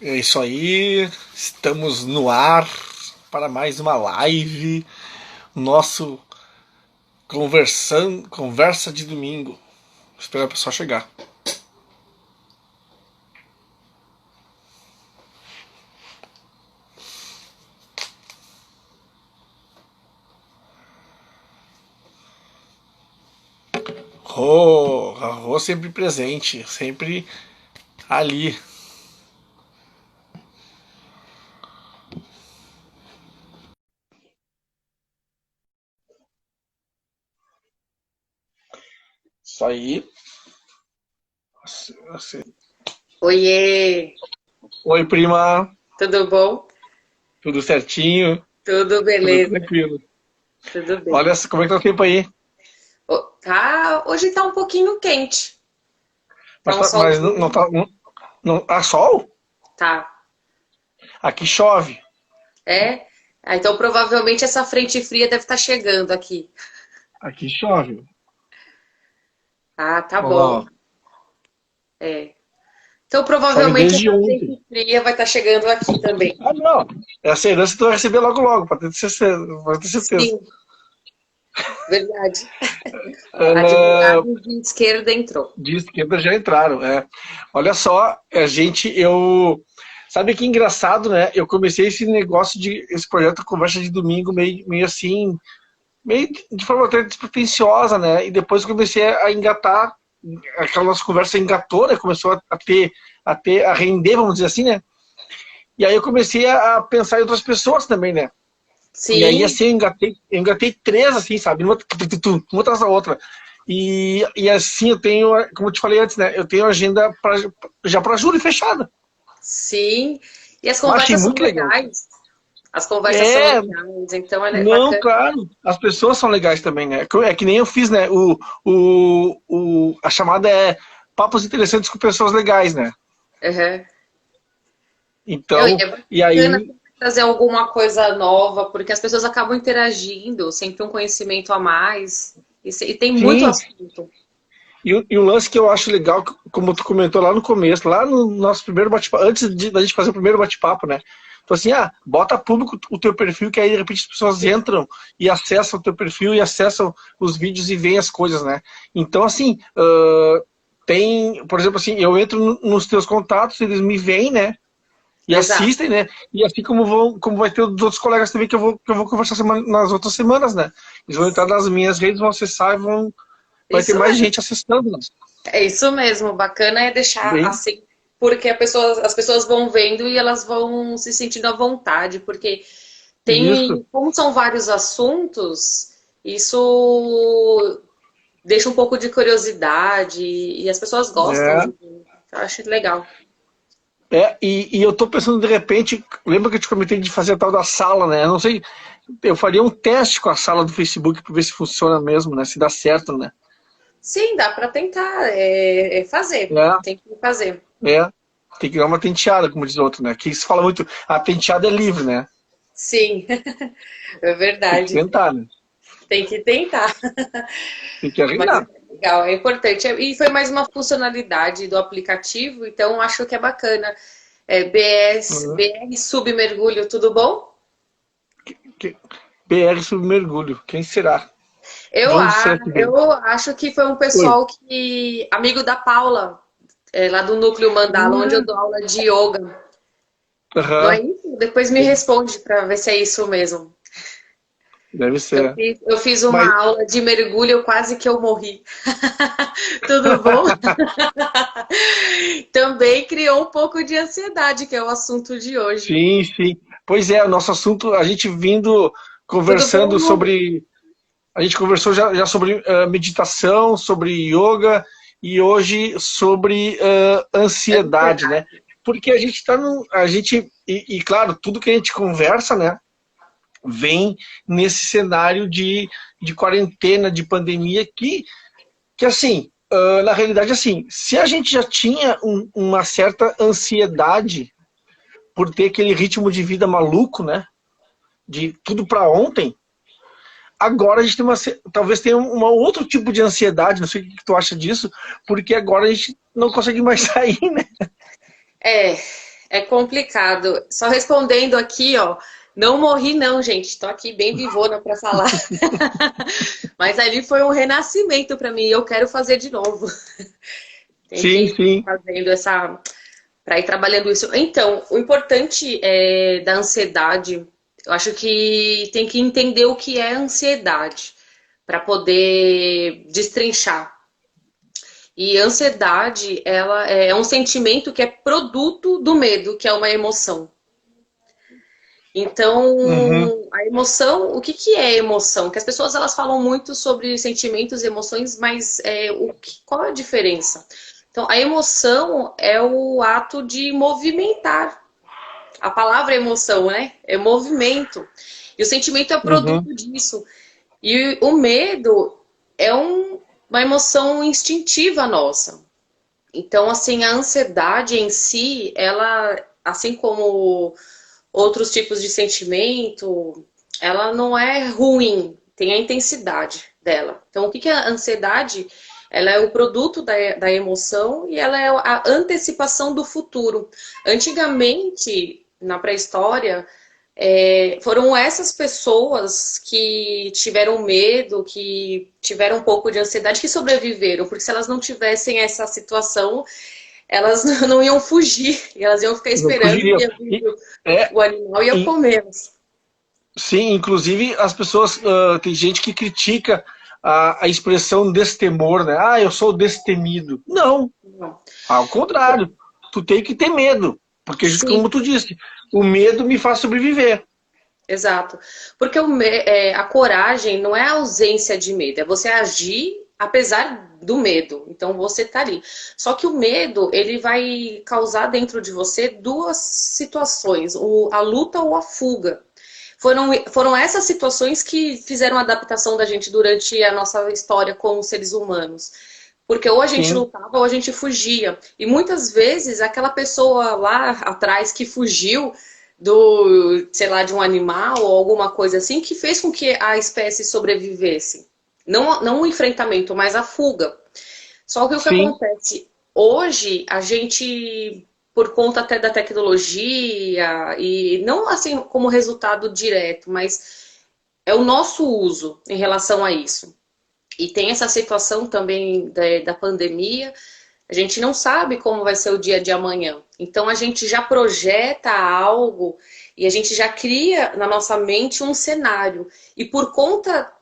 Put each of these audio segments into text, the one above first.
É isso aí, estamos no ar para mais uma live, nosso conversa de domingo. Vou esperar o pessoal chegar. Rô sempre presente, sempre ali. Isso aí. Oiê, Oi, prima. tudo bom? Tudo certinho? Tudo Tudo beleza, tranquilo. tudo bem. Olha como é que tá o tempo aí. Hoje tá um pouquinho quente, tá Mas, um mas não solzinho, tá. Não, tá sol? tá, Aqui chove. é? Então provavelmente essa frente fria deve estar chegando aqui. Aqui chove. Ah, tá Olha lá, bom, ó. é. Então Chove provavelmente desde essa ontem. frente fria vai estar chegando aqui também. Ah, não. Essa herança tu vai receber logo, logo, pode ter certeza. Sim, verdade. Ah, Advogado de esquerda entrou. de esquerda já entraram, é. Olha só, a gente, eu... Sabe que engraçado, né? Eu comecei esse negócio esse projeto Conversa de Domingo meio assim, meio de forma até despretensiosa, né? E depois eu comecei a engatar, aquela nossa conversa engatou, né? Começou a render, vamos dizer assim, né? E aí eu comecei a pensar em outras pessoas também, né? E aí, Sim, assim, eu engatei três, assim, sabe? Uma atrás da outra. E assim, eu tenho, como eu te falei antes, né? Eu tenho agenda já para julho fechada. sim. E as Eu achei conversas são muito legal. legais. As conversas são É, legais, então é não, bacana. claro. As pessoas são legais também, né? É que nem eu fiz, né? A chamada é Papos Interessantes com Pessoas Legais, né? Uhum. Não, e Então, é e bacana aí, sempre trazer alguma coisa nova, porque as pessoas acabam interagindo, sempre um conhecimento a mais, e tem muito sim. assunto. E o lance que eu acho legal, como tu comentou lá no começo, lá no nosso primeiro bate-papo, da gente fazer o primeiro bate-papo, né? Então assim, bota público o teu perfil, que aí de repente as pessoas entram e acessam o teu perfil e acessam os vídeos e veem as coisas, né? Então assim, tem, por exemplo assim, eu entro nos teus contatos, eles me veem, né? E Exato. assistem, né? E assim como vai ter os outros colegas também que eu vou conversar nas outras semanas, né? Eles vão entrar nas minhas redes, vão acessar e vai ter Isso mais mesmo. gente acessando, né? É isso mesmo. Bacana é deixar Bem, assim, porque as pessoas vão vendo e elas vão se sentindo à vontade, porque isso. como são vários assuntos, isso deixa um pouco de curiosidade e as pessoas gostam É, de ver. Eu acho legal. e eu tô pensando de repente, lembra que eu te comentei de fazer a tal da sala, né? Eu não sei, eu faria um teste com a sala do Facebook para ver se funciona mesmo, né? Se dá certo, né? Sim, dá para tentar fazer. É, Tem que fazer. é. Tem que dar uma tenteada, como diz o outro, né? Que se fala muito, a tenteada é livre, né? Sim, é Tem que verdade. tentar, né? Tem que tentar. Tem que Mas arriscar. é legal, é importante. E foi mais uma funcionalidade do aplicativo, então acho que é bacana. Uhum. BR Submergulho, tudo bom? BR Submergulho, quem será? De Eu, onde será a- que vem? eu acho que foi um Oi. pessoal amigo da Paula, lá do Núcleo Mandala, onde eu Ah, dou aula de yoga. Não é aham. isso? Depois me responde para ver se é isso mesmo. Deve ser. Eu fiz Mas, uma aula de mergulho, quase que eu morri. Tudo bom? Também criou um pouco de ansiedade, que é o assunto de hoje. sim, sim. Pois é, o nosso assunto, a gente vindo Tudo conversando bom? sobre. A gente conversou já sobre meditação, sobre yoga e hoje sobre ansiedade, né? Ansiedade. Porque a gente está no. A gente. Claro, tudo que a gente conversa, né? Vem nesse cenário de quarentena, de pandemia, que assim, na realidade, assim, se a gente já tinha uma certa ansiedade por ter aquele ritmo de vida maluco, né? De tudo para ontem, agora a gente tem talvez tenha um outro tipo de ansiedade, não sei o que tu acha disso, porque agora a gente não consegue mais sair, né? É. É complicado. Só respondendo aqui, ó, não morri não, gente. Tô aqui bem vivona para falar. Mas ali foi um renascimento para mim. Eu quero fazer de novo. Tem que Sim, ir sim. fazendo essa, para ir trabalhando isso. Então, o importante da ansiedade, eu acho que tem que entender o que é ansiedade para poder destrinchar. E ansiedade, ela é um sentimento que é produto do medo, que é uma emoção. Uhum, Então, a emoção, o que que é emoção? Que as pessoas elas falam muito sobre sentimentos e emoções, mas qual é a diferença? Então, a emoção é o ato de movimentar. A palavra emoção, né? É movimento. E o sentimento é uhum, produto disso. E o medo é uma emoção instintiva nossa. Então, assim, a ansiedade em si, ela, assim como outros tipos de sentimento, ela não é ruim, tem a intensidade dela. Então, o que que é a ansiedade? Ela é o produto da emoção e ela é a antecipação do futuro. Antigamente, na pré-história, foram essas pessoas que tiveram medo, que tiveram um pouco de ansiedade, que sobreviveram, porque se elas não tivessem essa situação, elas não iam fugir, elas iam ficar não esperando fugiria. e ia vir E, é, o animal ia e, comê-los. sim, inclusive as pessoas, tem gente que critica a expressão destemor, né? Ah, eu sou destemido. Não, ao contrário. Tu tem que ter medo, porque como Sim, tu disse, o medo me faz sobreviver. exato. Porque a coragem não é a ausência de medo, é você agir apesar do medo. Então você tá ali. Só que o medo, ele vai causar dentro de você duas situações, a luta ou a fuga. Foram essas situações que fizeram a adaptação da gente durante a nossa história como seres humanos. Porque ou a gente Sim, lutava ou a gente fugia. E muitas vezes aquela pessoa lá atrás que fugiu sei lá, de um animal ou alguma coisa assim, que fez com que a espécie sobrevivesse. Não o enfrentamento, mas a fuga. Só que o que sim, acontece? Hoje, a gente, por conta até da tecnologia, e não assim como resultado direto, mas é o nosso uso em relação a isso. E tem essa situação também da pandemia, a gente não sabe como vai ser o dia de amanhã. Então a gente já projeta algo e a gente já cria na nossa mente um cenário. E por conta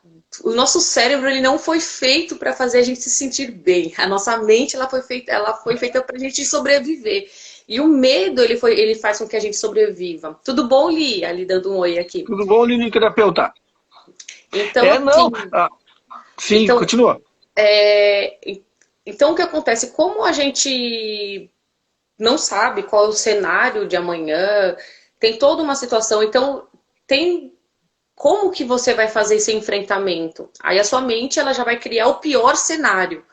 o nosso cérebro ele não foi feito para fazer a gente se sentir bem. A nossa mente ela foi feita para a gente sobreviver. E o medo ele faz com que a gente sobreviva. Tudo bom, Li? Ali dando um oi aqui. tudo bom, Lili terapeuta? Então, É, não, assim, sim, então, continua. é, então o que acontece? Como a gente não sabe qual é o cenário de amanhã, tem toda uma situação, então tem como que você vai fazer esse enfrentamento? Aí a sua mente ela já vai criar o pior cenário.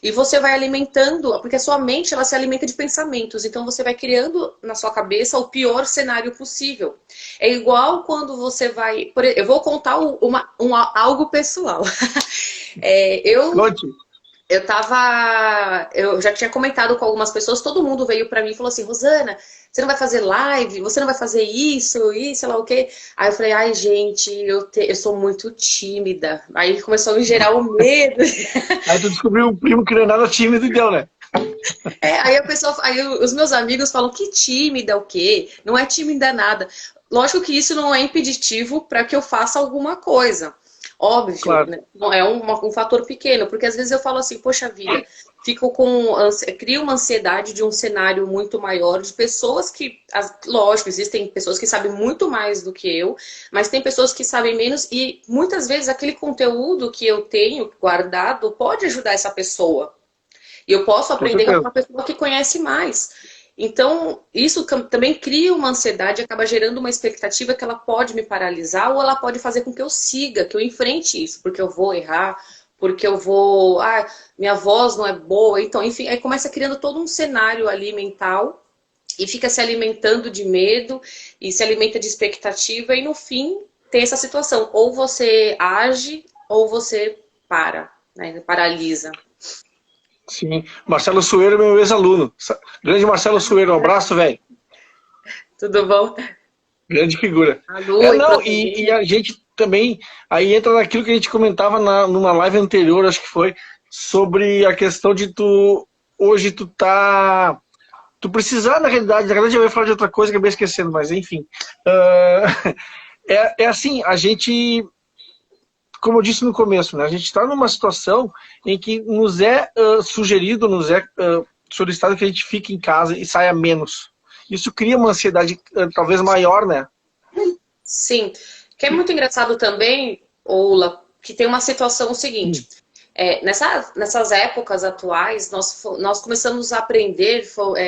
E você vai alimentando, porque a sua mente ela se alimenta de pensamentos, então você vai criando na sua cabeça o pior cenário possível. É igual quando você vai. Eu vou contar algo pessoal. É, eu Conte. eu já tinha comentado com algumas pessoas, todo mundo veio pra mim e falou assim, Rosana, você não vai fazer live? Você não vai fazer isso, sei lá o quê? Aí eu falei, ai gente, eu sou muito tímida. Aí começou a me gerar o medo. Aí tu descobriu um primo que não é nada tímido e deu, né? Aí os meus amigos falam, que tímida o quê? Não é tímida nada. Lógico que isso não é impeditivo para que eu faça alguma coisa. Óbvio, Claro. né? Não é um fator pequeno, porque às vezes eu falo assim, poxa vida, crio uma ansiedade de um cenário muito maior, de pessoas que, lógico, existem pessoas que sabem muito mais do que eu, mas tem pessoas que sabem menos e muitas vezes aquele conteúdo que eu tenho guardado pode ajudar essa pessoa. E eu posso Com aprender com certeza. uma pessoa que conhece mais. Então, isso também cria uma ansiedade, acaba gerando uma expectativa que ela pode me paralisar ou ela pode fazer com que eu siga, que eu enfrente isso, porque eu vou errar, porque eu vou. Ah, minha voz não é boa. Então, enfim, aí começa criando todo um cenário ali mental e fica se alimentando de medo e se alimenta de expectativa e no fim tem essa situação. Ou você age ou você para, né? Paralisa. Sim. Marcelo Sueiro é meu ex-aluno. Grande Marcelo Sueiro, um abraço, velho. Tudo bom? Grande figura. A Lu e Não, também. e a gente também, aí entra naquilo que a gente comentava numa live anterior, acho que foi, sobre a questão de hoje tu precisar, na realidade eu ia falar de outra coisa, acabei esquecendo, mas enfim. É assim, a gente, como eu disse no começo, né, a gente está numa situação em que nos é sugerido, nos é solicitado que a gente fique em casa e saia menos. Isso cria uma ansiedade talvez maior, né? Sim. Que é muito engraçado também, Ola, que tem uma situação seguinte. Nessas épocas atuais, nós começamos a aprender,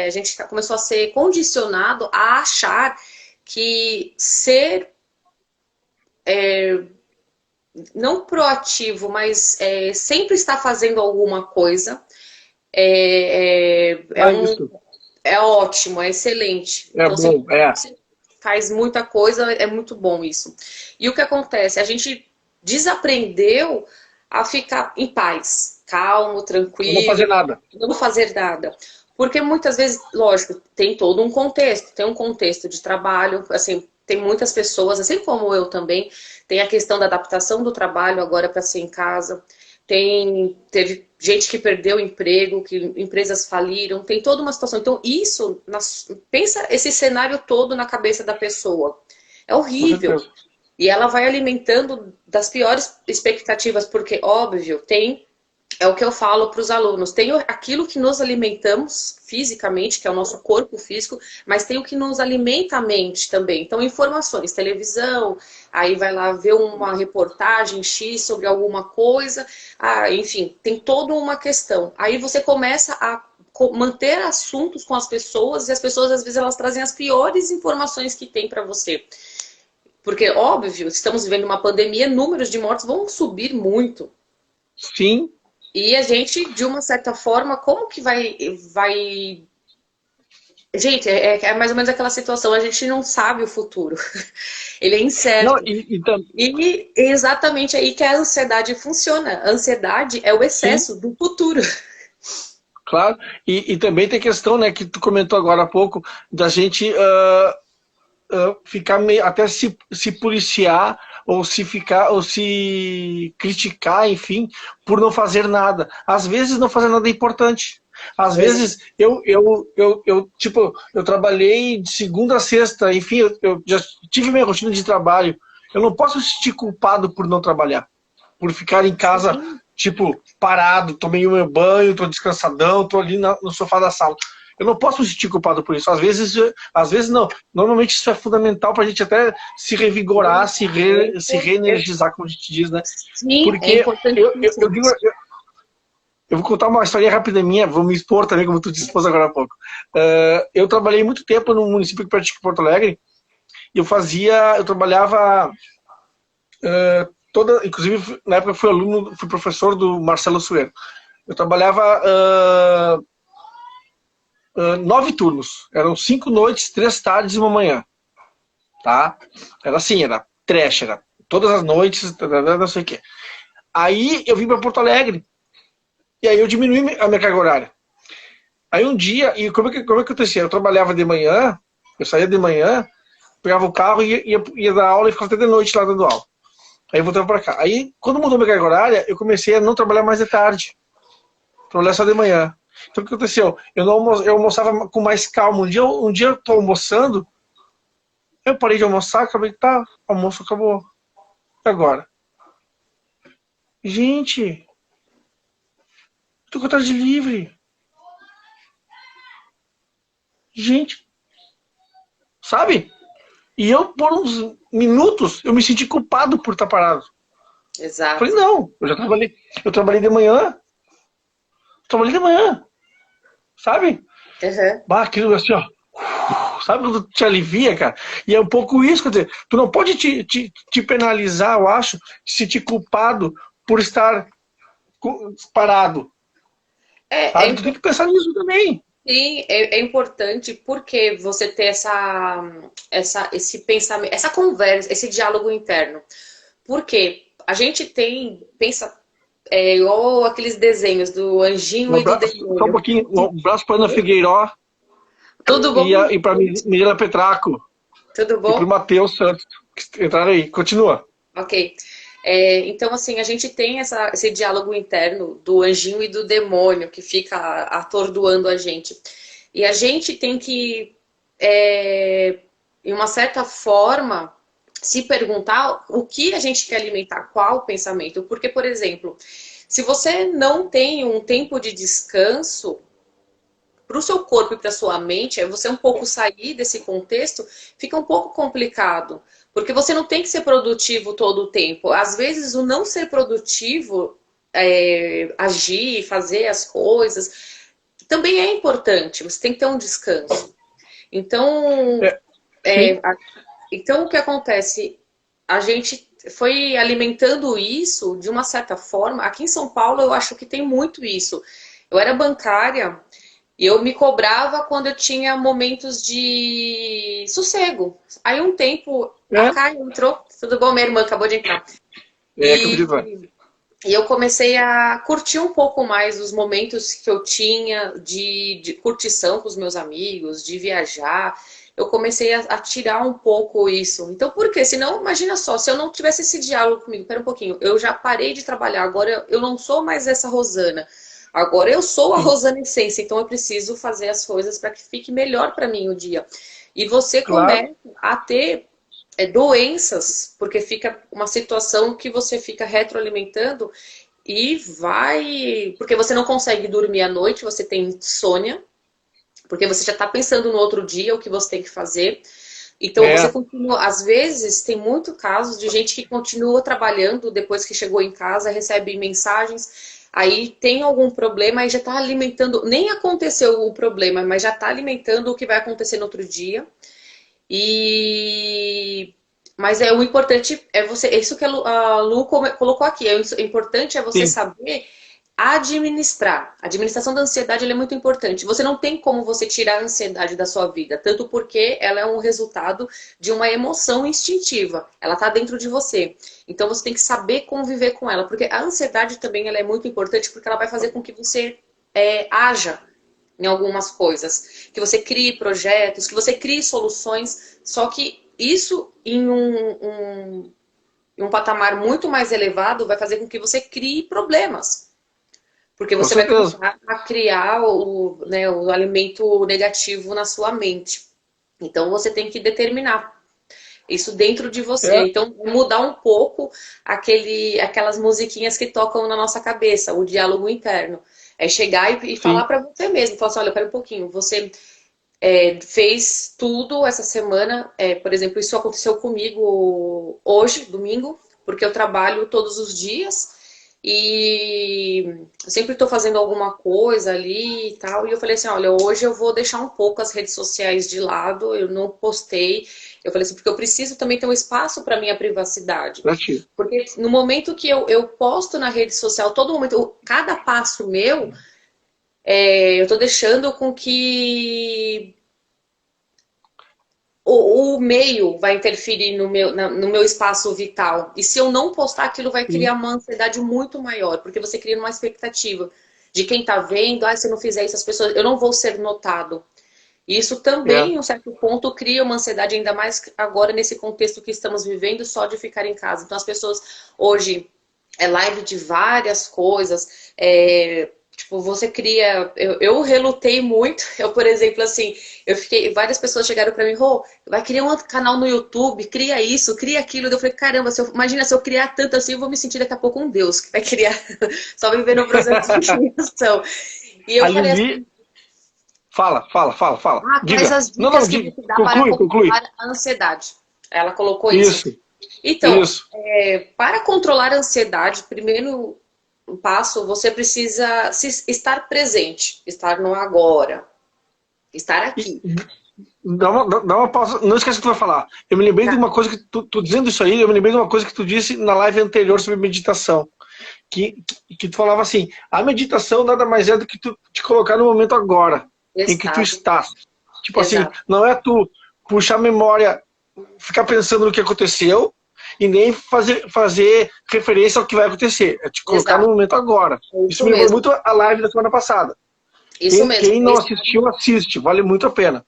a gente começou a ser condicionado a achar que ser não proativo, mas sempre estar fazendo alguma coisa Isso. é ótimo, é excelente. É Então, se bom, é. você faz muita coisa, é muito bom isso. E o que acontece? A gente desaprendeu a ficar em paz, calmo, Eu não fazer tranquilo, nada. não fazer nada. Porque muitas vezes, lógico, tem todo um contexto, tem um contexto de trabalho, assim, tem muitas pessoas, assim como eu também, tem a questão da adaptação do trabalho agora para ser em casa, teve gente que perdeu o emprego, que empresas faliram, tem toda uma situação. Então, isso, pensa esse cenário todo na cabeça da pessoa. É Com horrível. certeza. E ela vai alimentando das piores expectativas, porque, óbvio, é o que eu falo para os alunos, tem aquilo que nos alimentamos fisicamente, que é o nosso corpo físico, mas tem o que nos alimenta a mente também. Então, informações, televisão, aí vai lá ver uma reportagem X sobre alguma coisa, enfim, tem toda uma questão. Aí você começa a manter assuntos com as pessoas, e as pessoas, às vezes, elas trazem as piores informações que tem para você. Porque, óbvio, estamos vivendo uma pandemia, números de mortes vão subir muito. Sim. E a gente, de uma certa forma, como que vai... Gente, é mais ou menos aquela situação, a gente não sabe o futuro. Ele é Não, incerto. E é exatamente aí que a ansiedade funciona. A ansiedade é o sim, excesso do futuro. claro. E também tem questão, né, que tu comentou agora há pouco, da gente ficar meio, até se policiar ou se criticar, enfim, por não fazer nada. Às vezes não fazer nada é importante. Às vezes tipo, eu trabalhei de segunda a sexta, enfim, eu já tive minha rotina de trabalho. Eu não posso me sentir culpado por não trabalhar, por ficar em casa, Sim, tipo, parado, tomei o meu banho, tô descansadão, tô ali no sofá da sala. Eu não posso me sentir culpado por isso. Às vezes não. Normalmente isso é fundamental para a gente até se revigorar, se reenergizar, como a gente diz, né? sim, é Porque eu importantíssimo digo, isso. eu vou contar uma história rápida minha, vou me expor também, como tu disse agora há pouco. Eu trabalhei muito tempo no município que perto de Porto Alegre, e eu trabalhava inclusive na época fui professor do Marcelo Suero. Eu trabalhava 9 turnos. Eram 5 noites, 3 tardes e uma manhã. Tá? Era assim, era trash, era todas as noites, não sei o quê. Aí eu vim para Porto Alegre. E aí eu diminui a minha carga horária. Aí um dia, e como é que acontecia? Eu trabalhava de manhã, eu saía de manhã, pegava o carro e ia dar aula e ficava até de noite lá dando aula. Aí eu voltava para cá. Aí, quando mudou minha carga horária, eu comecei a não trabalhar mais de tarde. Trabalhar só de manhã. Então o que aconteceu? Eu almoçava com mais calma. Um dia eu tô almoçando, eu parei de almoçar, acabei, tá, o almoço acabou. E agora? Gente, tô com a tarde livre. Gente, sabe? E eu, por uns minutos, eu me senti culpado por estar parado. Falei, Exato. não, eu trabalhei de manhã, sabe? Uhum. Bah, aquilo assim, ó, sabe quando te alivia, cara? E é um pouco isso, quer dizer, tu não pode te penalizar, eu acho, te sentir culpado por estar parado, É, sabe? Tu tem que pensar nisso também. sim, é importante porque você ter esse pensamento, essa conversa, esse diálogo interno. Porque a gente pensa, igual aqueles desenhos do anjinho Um e do abraço, só um demônio. pouquinho, um abraço para Ana Figueiró. Tudo bom? E para Mirela Petraco. Tudo bom? E para o Matheus Santos, que entraram aí. Continua. Ok. Então, assim, a gente tem esse diálogo interno do anjinho e do demônio que fica atordoando a gente. E a gente tem que, em uma certa forma, se perguntar o que a gente quer alimentar, qual pensamento. Porque, por exemplo, se você não tem um tempo de descanso para o seu corpo e para a sua mente, você um pouco sair desse contexto, fica um pouco complicado. Porque você não tem que ser produtivo todo o tempo. Às vezes, o não ser produtivo, agir, fazer as coisas, também é importante. Você tem que ter um descanso. Então, então o que acontece? A gente foi alimentando isso de uma certa forma. Aqui em São Paulo, eu acho que tem muito isso. Eu era bancária e eu me cobrava quando eu tinha momentos de sossego. Aí um tempo, a Kai entrou, tudo bom? Minha irmã acabou de entrar. E eu comecei a curtir um pouco mais os momentos que eu tinha de curtição com os meus amigos, de viajar. Eu comecei a tirar um pouco isso. Então, por quê? Senão, imagina só, se eu não tivesse esse diálogo comigo, pera um pouquinho, eu já parei de trabalhar, agora eu não sou mais essa Rosana. Agora eu sou a Rosana Essência, então eu preciso fazer as coisas para que fique melhor para mim o dia. E você começa a ter doenças, porque fica uma situação que você fica retroalimentando e vai... Porque você não consegue dormir à noite, você tem insônia, porque você já está pensando no outro dia o que você tem que fazer. Então você continua, às vezes tem muito casos de gente que continua trabalhando depois que chegou em casa, recebe mensagens, aí tem algum problema e já está alimentando, nem aconteceu o problema, mas já está alimentando o que vai acontecer no outro dia. Mas o importante é você, isso que a Lu colocou aqui, o importante é você saber administrar. A administração da ansiedade ela é muito importante. Você não tem como você tirar a ansiedade da sua vida, tanto porque ela é um resultado de uma emoção instintiva. Ela está dentro de você. Então você tem que saber conviver com ela, porque a ansiedade também ela é muito importante porque ela vai fazer com que você haja em algumas coisas, que você crie projetos, que você crie soluções, só que isso em um patamar muito mais elevado vai fazer com que você crie problemas. Porque você vai começar a criar o alimento negativo na sua mente. Então você tem que determinar isso dentro de você. Então mudar um pouco aquelas musiquinhas que tocam na nossa cabeça, o diálogo interno. É chegar e falar para você mesmo. Falar assim, olha, pera um pouquinho, você fez tudo essa semana. Por exemplo, isso aconteceu comigo hoje, domingo, porque eu trabalho todos os dias. E eu sempre estou fazendo alguma coisa ali e tal. E eu falei assim, olha, hoje eu vou deixar um pouco as redes sociais de lado. Eu não postei. Eu falei assim, porque eu preciso também ter um espaço para minha privacidade. Porque no momento que eu posto na rede social, todo momento, cada passo meu, eu estou deixando com que o meio vai interferir no meu espaço vital. E se eu não postar, aquilo vai criar uma ansiedade muito maior, porque você cria uma expectativa de quem está vendo, se eu não fizer isso, as pessoas, eu não vou ser notado. E isso também, em um certo ponto, cria uma ansiedade, ainda mais agora nesse contexto que estamos vivendo, só de ficar em casa. Então as pessoas hoje, live de várias coisas, tipo, você cria... Eu relutei muito. Eu, por exemplo, assim, várias pessoas chegaram pra mim, vai criar um canal no YouTube, cria isso, cria aquilo. Eu falei, caramba, imagina se eu criar tanto assim, eu vou me sentir daqui a pouco um Deus que vai criar, só viver no processo de criação. E eu falei assim... Fala. Quais as dicas que você dá para controlar a ansiedade? Ela colocou isso. Então, para controlar a ansiedade, primeiro passo, você precisa estar presente, estar no agora, estar aqui. Dá uma pausa, não esquece o que tu vai falar. Eu me lembrei de uma coisa que tu dizendo isso aí, eu me lembrei de uma coisa que tu disse na live anterior sobre meditação. Que tu falava assim, a meditação nada mais é do que tu te colocar no momento agora, em que tu estás. Tipo assim, não é tu puxar a memória, ficar pensando no que aconteceu, e nem fazer referência ao que vai acontecer. É te colocar no momento agora. Isso me lembrou muito a live da semana passada. Quem não assistiu, assiste. Vale muito a pena.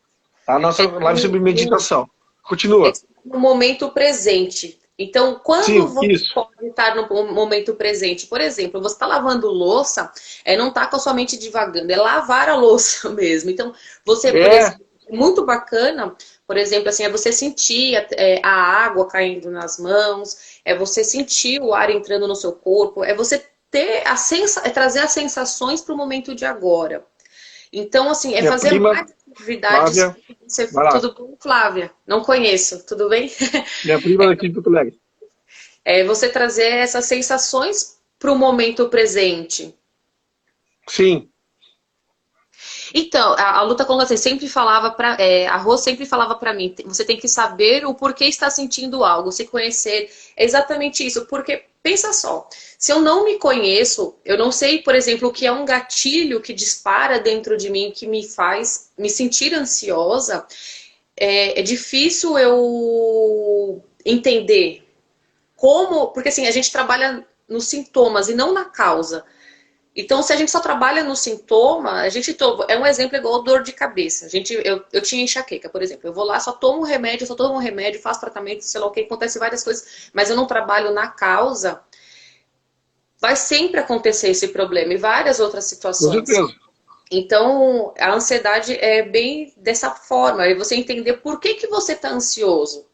A nossa live sobre meditação. Continua. No momento presente. Então, quando Sim, você isso. pode estar no momento presente? Por exemplo, você está lavando louça, não está com a sua mente divagando, é lavar a louça mesmo. Então, você, por exemplo, muito bacana, por exemplo, assim, é você sentir a água caindo nas mãos, é você sentir o ar entrando no seu corpo, é você ter trazer as sensações para o momento de agora. Então, assim, é Minha fazer prima, mais atividades. Flávia, vai lá. Tudo bom, Flávia? Não conheço, tudo bem? Minha prima daqui de Porto Alegre. É você trazer essas sensações para o momento presente. Sim. Então, a Lu tá colocando assim, a Rô sempre falava para mim, você tem que saber o porquê está sentindo algo, se conhecer. É exatamente isso, porque pensa só, se eu não me conheço, eu não sei, por exemplo, o que é um gatilho que dispara dentro de mim, que me faz me sentir ansiosa, é difícil eu entender como, porque assim, a gente trabalha nos sintomas e não na causa. Então, se a gente só trabalha no sintoma, é um exemplo igual dor de cabeça. Eu tinha enxaqueca, por exemplo. Eu vou lá, só tomo um remédio, faço tratamento, sei lá o que, acontece várias coisas, mas eu não trabalho na causa. Vai sempre acontecer esse problema e várias outras Com situações. certeza. Então, a ansiedade é bem dessa forma, é você entender por que você está ansioso.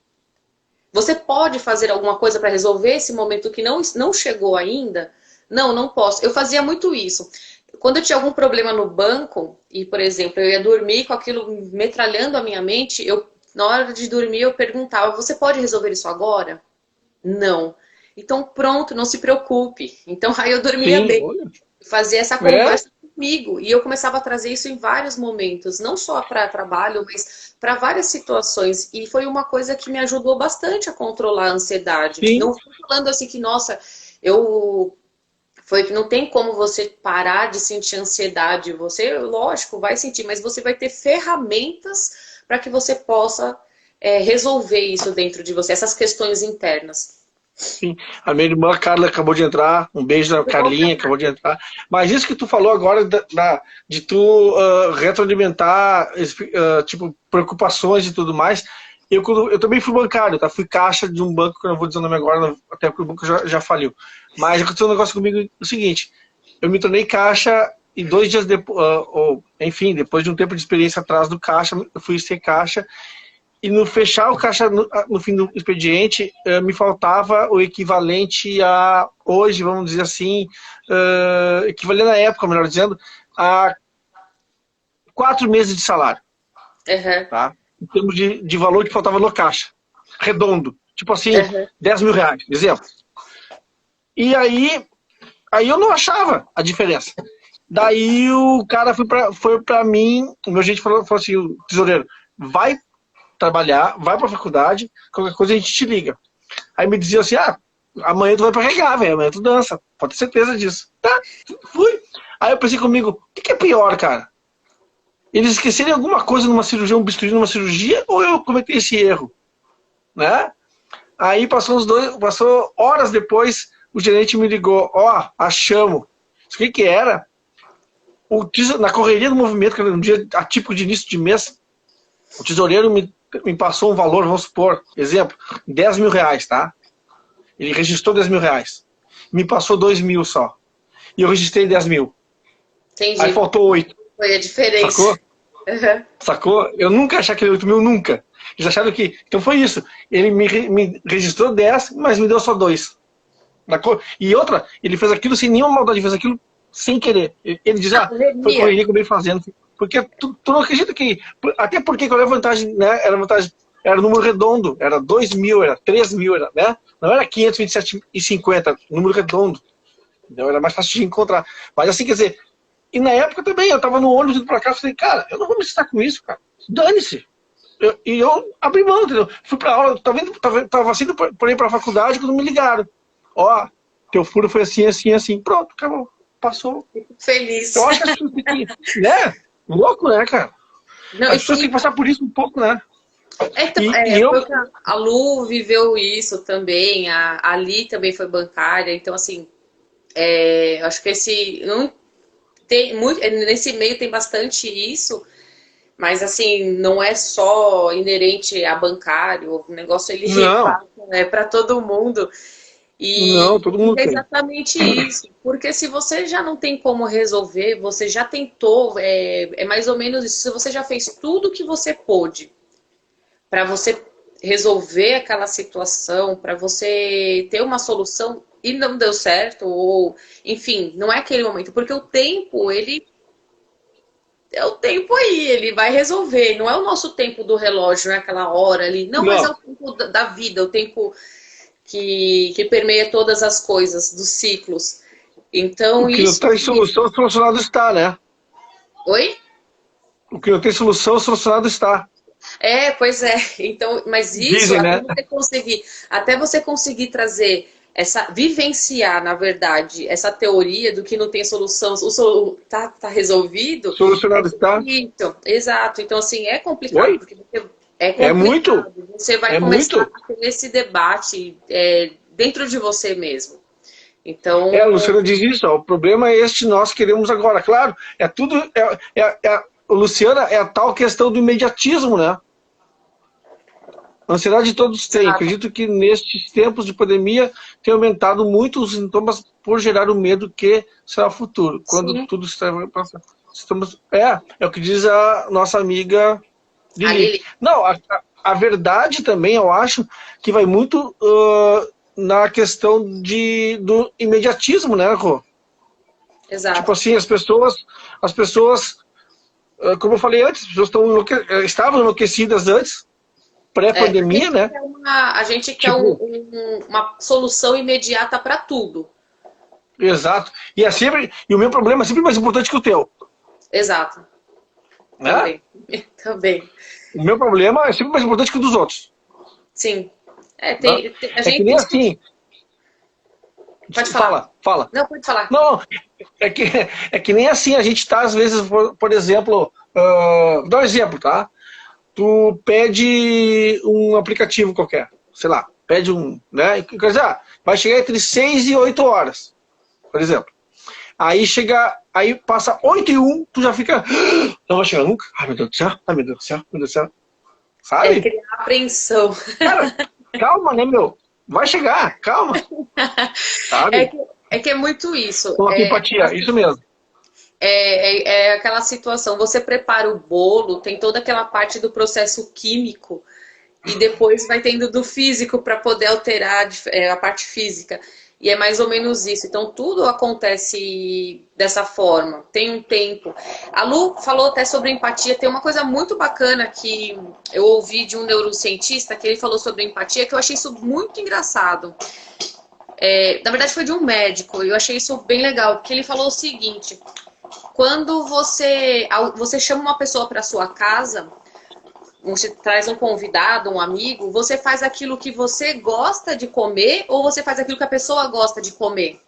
Você pode fazer alguma coisa para resolver esse momento que não chegou ainda? Não, não posso. Eu fazia muito isso. Quando eu tinha algum problema no banco, e, por exemplo, eu ia dormir com aquilo metralhando a minha mente, na hora de dormir eu perguntava, você pode resolver isso agora? Não. Então, pronto, não se preocupe. Então, aí eu dormia Sim, bem. olha. Fazia essa É, conversa comigo. E eu começava a trazer isso em vários momentos, não só para trabalho, mas para várias situações. E foi uma coisa que me ajudou bastante a controlar a ansiedade. sim. Não fui falando assim que, nossa, eu foi que não tem como você parar de sentir ansiedade. Você, lógico, vai sentir, mas você vai ter ferramentas para que você possa resolver isso dentro de você, essas questões internas. Sim, a minha irmã Carla acabou de entrar, um beijo da Carlinha, acabou de entrar. Mas isso que tu falou agora de tu retroalimentar, tipo, preocupações e tudo mais, eu também fui bancário, tá? Fui caixa de um banco, que eu não vou dizer o nome agora, até porque o banco já faliu. Mas aconteceu um negócio comigo, o seguinte, eu me tornei caixa e 2 dias depois, enfim, depois de um tempo de experiência atrás do caixa, eu fui ser caixa. E no fechar o caixa no fim do expediente, me faltava o equivalente a, hoje, vamos dizer assim, equivalente à época, melhor dizendo, a 4 meses de salário. Uhum. Tá? Em termos de valor que faltava no caixa. Redondo. Tipo assim, Uhum. 10 mil reais, exemplo. E aí eu não achava a diferença. Daí o cara foi pra mim, o meu gente falou assim, o tesoureiro, vai trabalhar, vai pra faculdade, qualquer coisa a gente te liga. Aí me dizia assim, amanhã tu vai pra regar, velho, amanhã tu dança, pode ter certeza disso. Tá, fui. Aí eu pensei comigo, o que é pior, cara? Eles esquecerem alguma coisa numa cirurgia, um bisturi numa cirurgia, ou eu cometi esse erro? Né? Aí passou horas depois, o gerente me ligou, achamos. O que era? Na correria do movimento, que era um dia atípico de início de mês, o tesoureiro me passou um valor, vamos supor, exemplo, 10 mil reais, tá? Ele registrou 10 mil reais. Me passou 2 mil só. E eu registrei 10 mil. Entendi. Aí faltou 8. Foi a diferença. Sacou? Uhum. Sacou? Eu nunca achei aquele 8 mil, nunca. Eles acharam que... Então foi isso. Ele me registrou 10, mas me deu só 2. E outra, ele fez aquilo sem nenhuma maldade, fez aquilo sem querer. Ele diz, foi correria que eu venho fazendo. Porque tu não acredita que... Até porque qual é a vantagem, né? Era número redondo. Era 2 mil, era 3 mil, né? Não era 527,50, número redondo. Então era mais fácil de encontrar. Mas assim, quer dizer... E na época também, eu tava no ônibus indo pra cá, falei, cara, eu não vou me estar com isso, cara. Dane-se. E eu abri mão, entendeu? Fui pra aula, tava assim por ir pra faculdade quando me ligaram. Teu furo foi assim, assim, assim. Pronto, acabou. Passou. Feliz. Eu acho que as pessoas têm que... Né? Louco, né, cara? Não, as pessoas têm que passar por isso um pouco, né? A Lu viveu isso também, a Ali também foi bancária, então assim, acho que nesse meio tem bastante isso, Mas assim, não é só inerente a bancário, o negócio ele Não, repassa, para todo mundo. não, E todo mundo é tem. exatamente isso. Porque se você já não tem como resolver, você já tentou, é mais ou menos isso. Se você já fez tudo que você pôde para você resolver aquela situação, para você ter uma solução e não deu certo, ou enfim, não é aquele momento, porque o tempo, ele é o tempo aí, ele vai resolver. Não é o nosso tempo do relógio, é aquela hora ali. Não, mas é Não, o tempo da vida, o tempo que permeia todas as coisas, dos ciclos. Então, o que não isso. tem solução, solucionado está, né? Oi? O que não tem solução, solucionado está. É, pois é. Então, mas isso, Dizem, né? até você conseguir trazer essa, vivenciar, na verdade, essa teoria do que não tem solução, tá resolvido, é Solucionado está. difícil. Exato. Então, assim, é complicado, Oi? porque é É muito, complicado. Você vai é começar muito. a ter esse debate dentro de você mesmo. É, a Então, Luciana diz isso, ó, o problema é este, nós queremos agora. Claro, é tudo. Luciana, é a tal questão do imediatismo, né? A ansiedade todos têm. exato. Acredito que nestes tempos de pandemia tem aumentado muito os sintomas por gerar o medo que será o futuro, quando Sim. tudo está passando. É o que diz a nossa amiga A Lili. Lili, Não, a verdade também, eu acho, que vai muito na questão do imediatismo, né, Rô? Tipo exato. assim, as pessoas, como eu falei antes, as pessoas estavam enlouquecidas antes, Porque pré-pandemia, né? a gente quer Tipo, uma solução imediata para tudo. exato. E o meu problema é sempre mais importante que o teu, Exato. né? Também. Também. O meu problema é sempre mais importante que o dos outros, Sim. né? A É que gente nem tem que. assim, Pode falar. fala, fala. Não, pode falar. Não, é que, é que nem assim a gente está, às vezes, por exemplo, dá um exemplo, tá? Tu pede um aplicativo qualquer, sei lá, pede um, né? Quer dizer, vai chegar entre 6 e 8 horas, por exemplo. Aí passa 8 e um, tu já fica, não vai chegar nunca? Ai, meu Deus do céu, ai, meu Deus do céu, meu Deus do céu. É Sabe? criar apreensão. Cara, calma, né, meu? Vai chegar, calma, É sabe? que, é que é muito isso. Com a empatia, isso mesmo. É aquela situação. Você prepara o bolo, tem toda aquela parte do processo químico. E depois vai tendo do físico para poder alterar a parte física. E é mais ou menos isso. Então, tudo acontece dessa forma. Tem um tempo. A Lu falou até sobre empatia. Tem uma coisa muito bacana que eu ouvi de um neurocientista que ele falou sobre empatia, que eu achei isso muito engraçado. Na verdade, foi de um médico. E eu achei isso bem legal. Porque ele falou o seguinte: quando você chama uma pessoa para sua casa, você traz um convidado, um amigo, você faz aquilo que você gosta de comer ou você faz aquilo que a pessoa gosta de comer?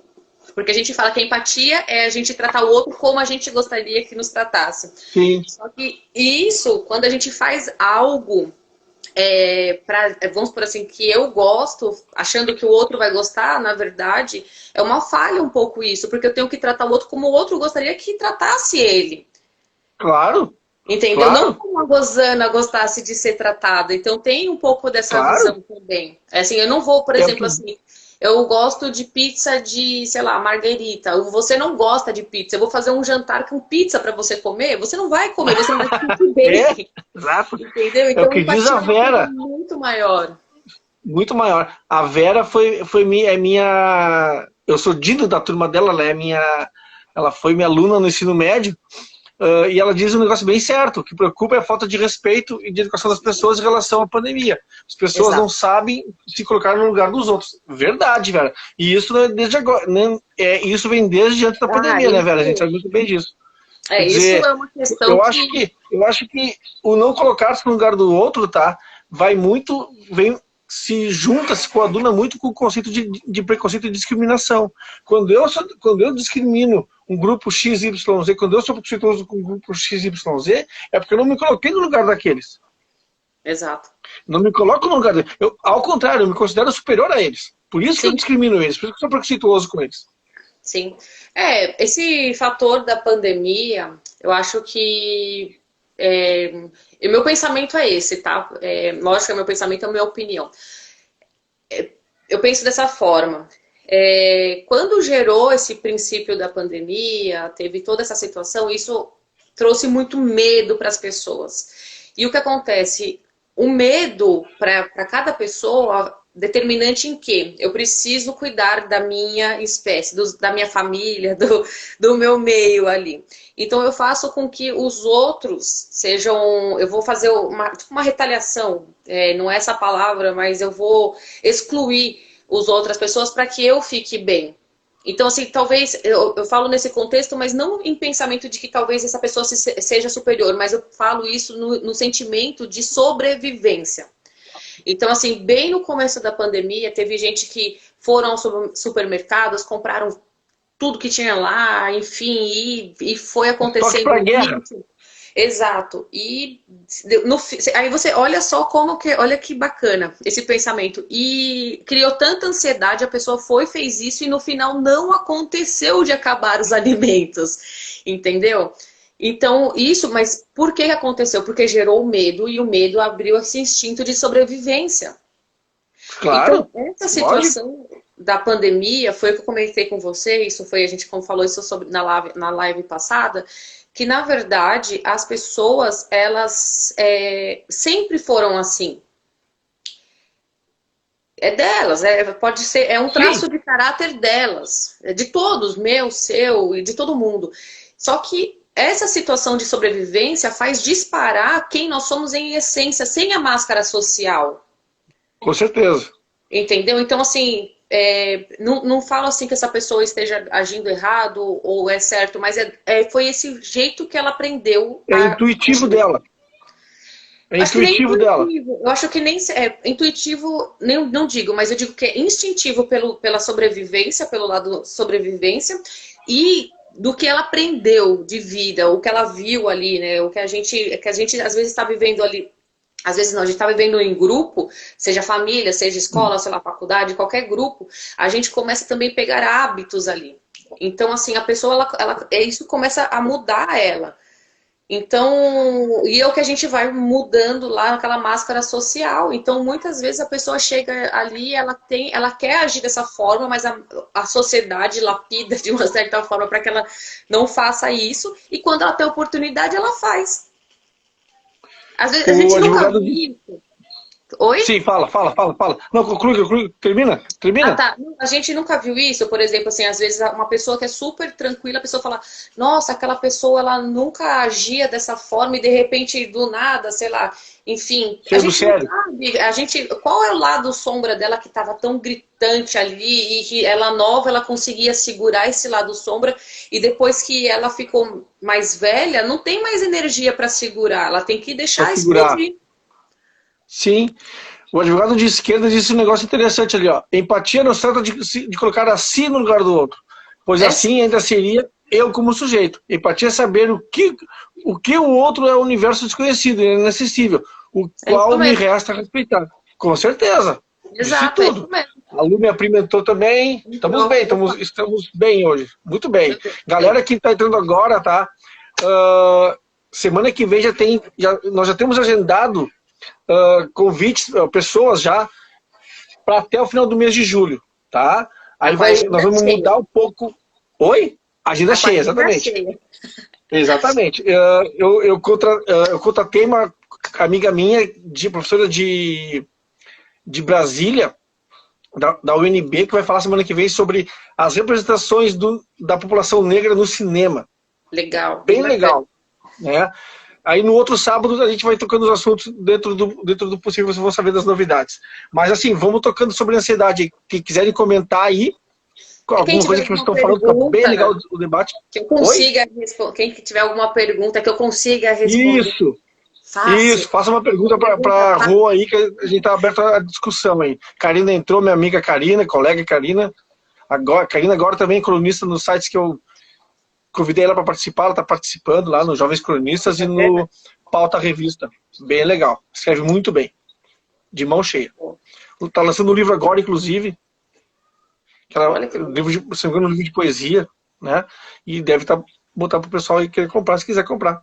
Porque a gente fala que a empatia é a gente tratar o outro como a gente gostaria que nos tratasse. Sim, Só que isso, quando a gente faz algo, vamos por assim, que eu gosto, achando que o outro vai gostar, na verdade, é uma falha um pouco isso, porque eu tenho que tratar o outro como o outro gostaria que tratasse ele. claro, Entendeu? Não claro, como a Rosana gostasse de ser tratada. Então tem um pouco dessa claro. visão também. Assim, eu não vou, por É o exemplo, que, assim, eu gosto de pizza de, sei lá, marguerita. Você não gosta de pizza. Eu vou fazer um jantar com pizza para você comer. Você não vai comer, você não vai se sentir é, bem. exato. Entendeu? É o Então, que diz a empatia é uma coisa Vera, muito maior. muito maior. A Vera é minha. Eu sou Dido da turma dela, ela foi minha aluna no ensino médio. E ela diz um negócio bem certo: o que preocupa é a falta de respeito e de educação das pessoas em relação à pandemia. As pessoas não Exato. sabem se colocar no lugar dos outros. Verdade, Vera. E isso não é desde agora, né? Isso vem desde antes da Ah, pandemia, né, Vera? A gente sabe muito bem disso. Quer isso dizer, é uma questão eu acho que. que, eu acho que o não colocar-se no lugar do outro, tá? Se coaduna muito com o conceito de preconceito e discriminação. Quando eu discrimino um grupo XYZ, quando eu sou preconceituoso com um grupo XYZ, é porque eu não me coloquei no lugar daqueles. Exato. Não me coloco no lugar deles. Ao contrário, eu me considero superior a eles. Por isso que eu Sim. discrimino eles, por isso que eu sou preconceituoso com eles. Sim. Esse fator da pandemia, eu acho que E meu pensamento é esse, tá? Lógico que meu pensamento é a minha opinião. Eu penso dessa forma. Quando gerou esse princípio da pandemia, teve toda essa situação, isso trouxe muito medo para as pessoas. E o que acontece? O medo para cada pessoa determinante em que eu preciso cuidar da minha espécie, da minha família, do meu meio ali. Então eu faço com que os outros sejam, eu vou fazer uma retaliação, não é essa palavra, mas eu vou excluir as outras pessoas para que eu fique bem. Então, assim, talvez, eu falo nesse contexto, mas não em pensamento de que talvez essa pessoa seja superior, mas eu falo isso no sentimento de sobrevivência. Então, assim, bem no começo da pandemia, teve gente que foram aos supermercados, compraram tudo que tinha lá, enfim, e foi acontecendo. Pra guerra. Exato. E aí você olha só olha que bacana esse pensamento. E criou tanta ansiedade, a pessoa fez isso e no final não aconteceu de acabar os alimentos. Entendeu? Então, mas por que aconteceu? Porque gerou medo e o medo abriu esse instinto de sobrevivência. Claro. Então, essa situação da pandemia, foi o que eu comentei com você, a gente falou isso na live passada, que na verdade as pessoas, elas sempre foram assim. É delas, pode ser, um traço de caráter delas, de todos, meu, seu e de todo mundo. Só que essa situação de sobrevivência faz disparar quem nós somos em essência, sem a máscara social. Com certeza. Entendeu? Então, assim, não falo assim que essa pessoa esteja agindo errado ou é certo, mas foi esse jeito que ela aprendeu. Intuitivo dela. Intuitivo dela. Eu acho que nem intuitivo, não digo, mas eu digo que é instintivo pela sobrevivência, pelo lado sobrevivência, e do que ela aprendeu de vida, o que ela viu ali, né? O que a gente às vezes está vivendo ali. Às vezes não, a gente está vivendo em grupo, seja família, seja escola, sei lá, faculdade, qualquer grupo, a gente começa também a pegar hábitos ali. Então, assim, a pessoa, isso começa a mudar ela. Então, e é o que a gente vai mudando lá naquela máscara social. Então, muitas vezes a pessoa chega ali, ela quer agir dessa forma, mas a sociedade lapida de uma certa forma para que ela não faça isso. E quando ela tem oportunidade, ela faz. Às vezes a gente nunca viu isso. Oi? Sim, fala. Não, conclui, termina. Ah, tá. A gente nunca viu isso, por exemplo, assim, às vezes uma pessoa que é super tranquila, a pessoa fala, nossa, aquela pessoa, ela nunca agia dessa forma e de repente, do nada, sei lá, enfim. A gente não sabe, qual é o lado sombra dela que estava tão gritante ali e que ela nova, ela conseguia segurar esse lado sombra e depois que ela ficou mais velha, não tem mais energia para segurar, ela tem que deixar explodir. Sim. O advogado de esquerda disse um negócio interessante ali, ó. Empatia não se trata de colocar a si no lugar do outro, pois assim ainda seria eu como sujeito. Empatia é saber o que o outro é um universo desconhecido, inacessível, o qual me resta respeitar. Com certeza. Exato, disse tudo. A Lu me apimentou também. Estamos bem hoje. Muito bem. Galera que está entrando agora, tá? Semana que vem nós já temos agendado convites, pessoas já, para até o final do mês de julho, tá? Aí nós vamos mudar um pouco. Oi? Agenda cheia, exatamente. Exatamente. Eu contratei uma amiga minha, professora de Brasília, da UNB, que vai falar semana que vem sobre as representações da população negra no cinema. Legal. Bem legal. Né? Aí no outro sábado a gente vai tocando os assuntos dentro do possível, vocês vão saber das novidades. Mas assim, vamos tocando sobre ansiedade. Quem quiserem comentar aí, alguma coisa que vocês estão falando, tá bem legal o debate. Que eu consiga responder. Quem tiver alguma pergunta que eu consiga responder. Isso, faça uma pergunta para a Rô aí, que a gente está aberto à discussão aí. Karina entrou, minha amiga Karina, colega Karina. Karina agora também é colunista nos sites que eu convidei ela para participar, ela está participando lá no Jovens Cronistas e no Pauta Revista. Bem legal. Escreve muito bem. De mão cheia. Está lançando um livro agora, inclusive. Um livro de poesia, né? E deve botar para o pessoal aí querer comprar, se quiser comprar.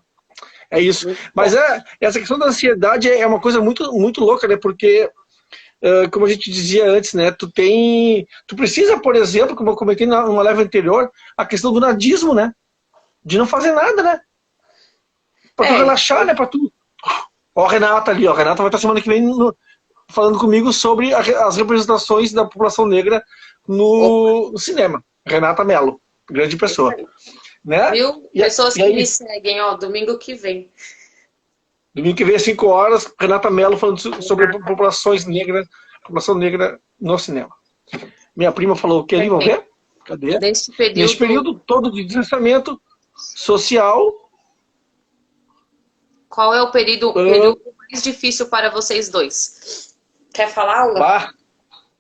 É isso. Mas essa questão da ansiedade é uma coisa muito, muito louca, né? Porque, como a gente dizia antes, né? Tu precisa, por exemplo, como eu comentei numa live anterior, a questão do nadismo, né? De não fazer nada, né? Pra tu relaxar, né? Pra tu... Ó, a Renata ali, ó. A Renata vai estar semana que vem falando comigo sobre as representações da população negra no cinema. Renata Mello, grande pessoa. Né? Viu? Pessoas que me seguem, ó, domingo que vem. Domingo que vem, às 5 horas, Renata Mello falando sobre população negra no cinema. Minha prima falou o que ali, vamos ver? Cadê? Nesse período todo de distanciamento social. Qual é o período mais difícil para vocês dois? Quer falar, Aula?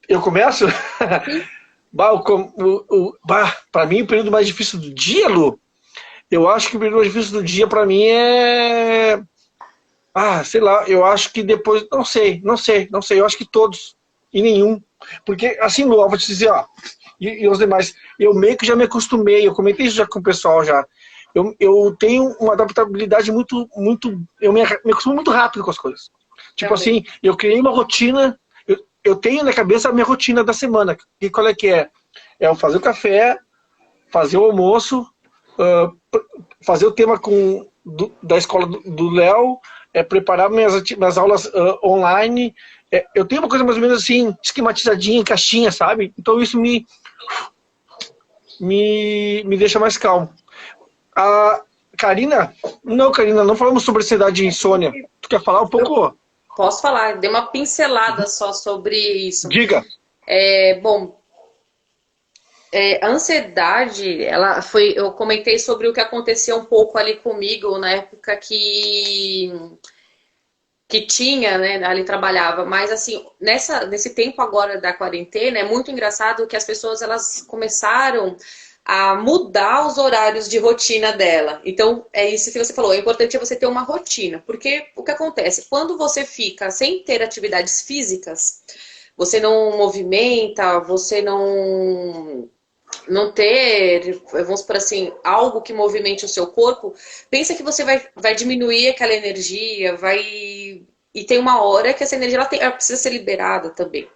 Eu começo? Para mim, o período mais difícil do dia, Lu, eu acho que o período mais difícil do dia para mim é... sei lá, eu acho que depois... Não sei, eu acho que todos e nenhum. Porque, assim, Lu, eu vou te dizer, ó, e os demais, eu meio que já me acostumei, eu comentei isso já com o pessoal já. Eu tenho uma adaptabilidade muito... Eu me acostumo muito rápido com as coisas. Tipo assim, eu criei uma rotina... Eu tenho na cabeça a minha rotina da semana. E qual é que é? É eu fazer o café, fazer o almoço, fazer o tema da escola do Léo, preparar minhas aulas online. Eu tenho uma coisa mais ou menos assim, esquematizadinha, em caixinha, sabe? Então isso me deixa mais calmo. A Karina, não falamos sobre ansiedade e insônia. Tu quer falar um pouco? Posso falar, dei uma pincelada só sobre isso. Diga. A ansiedade, eu comentei sobre o que aconteceu um pouco ali comigo na época que tinha, né, ali trabalhava, mas assim, nesse tempo agora da quarentena, é muito engraçado que as pessoas, elas começaram a mudar os horários de rotina dela. Então, é isso que você falou, é importante você ter uma rotina, porque o que acontece? Quando você fica sem ter atividades físicas, você não movimenta, você não ter, vamos por assim, algo que movimente o seu corpo, pensa que você vai diminuir aquela energia, e tem uma hora que essa energia ela precisa ser liberada também.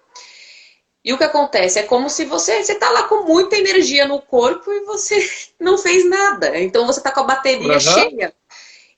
E o que acontece? É como se você tá lá com muita energia no corpo e você não fez nada. Então você tá com a bateria cheia.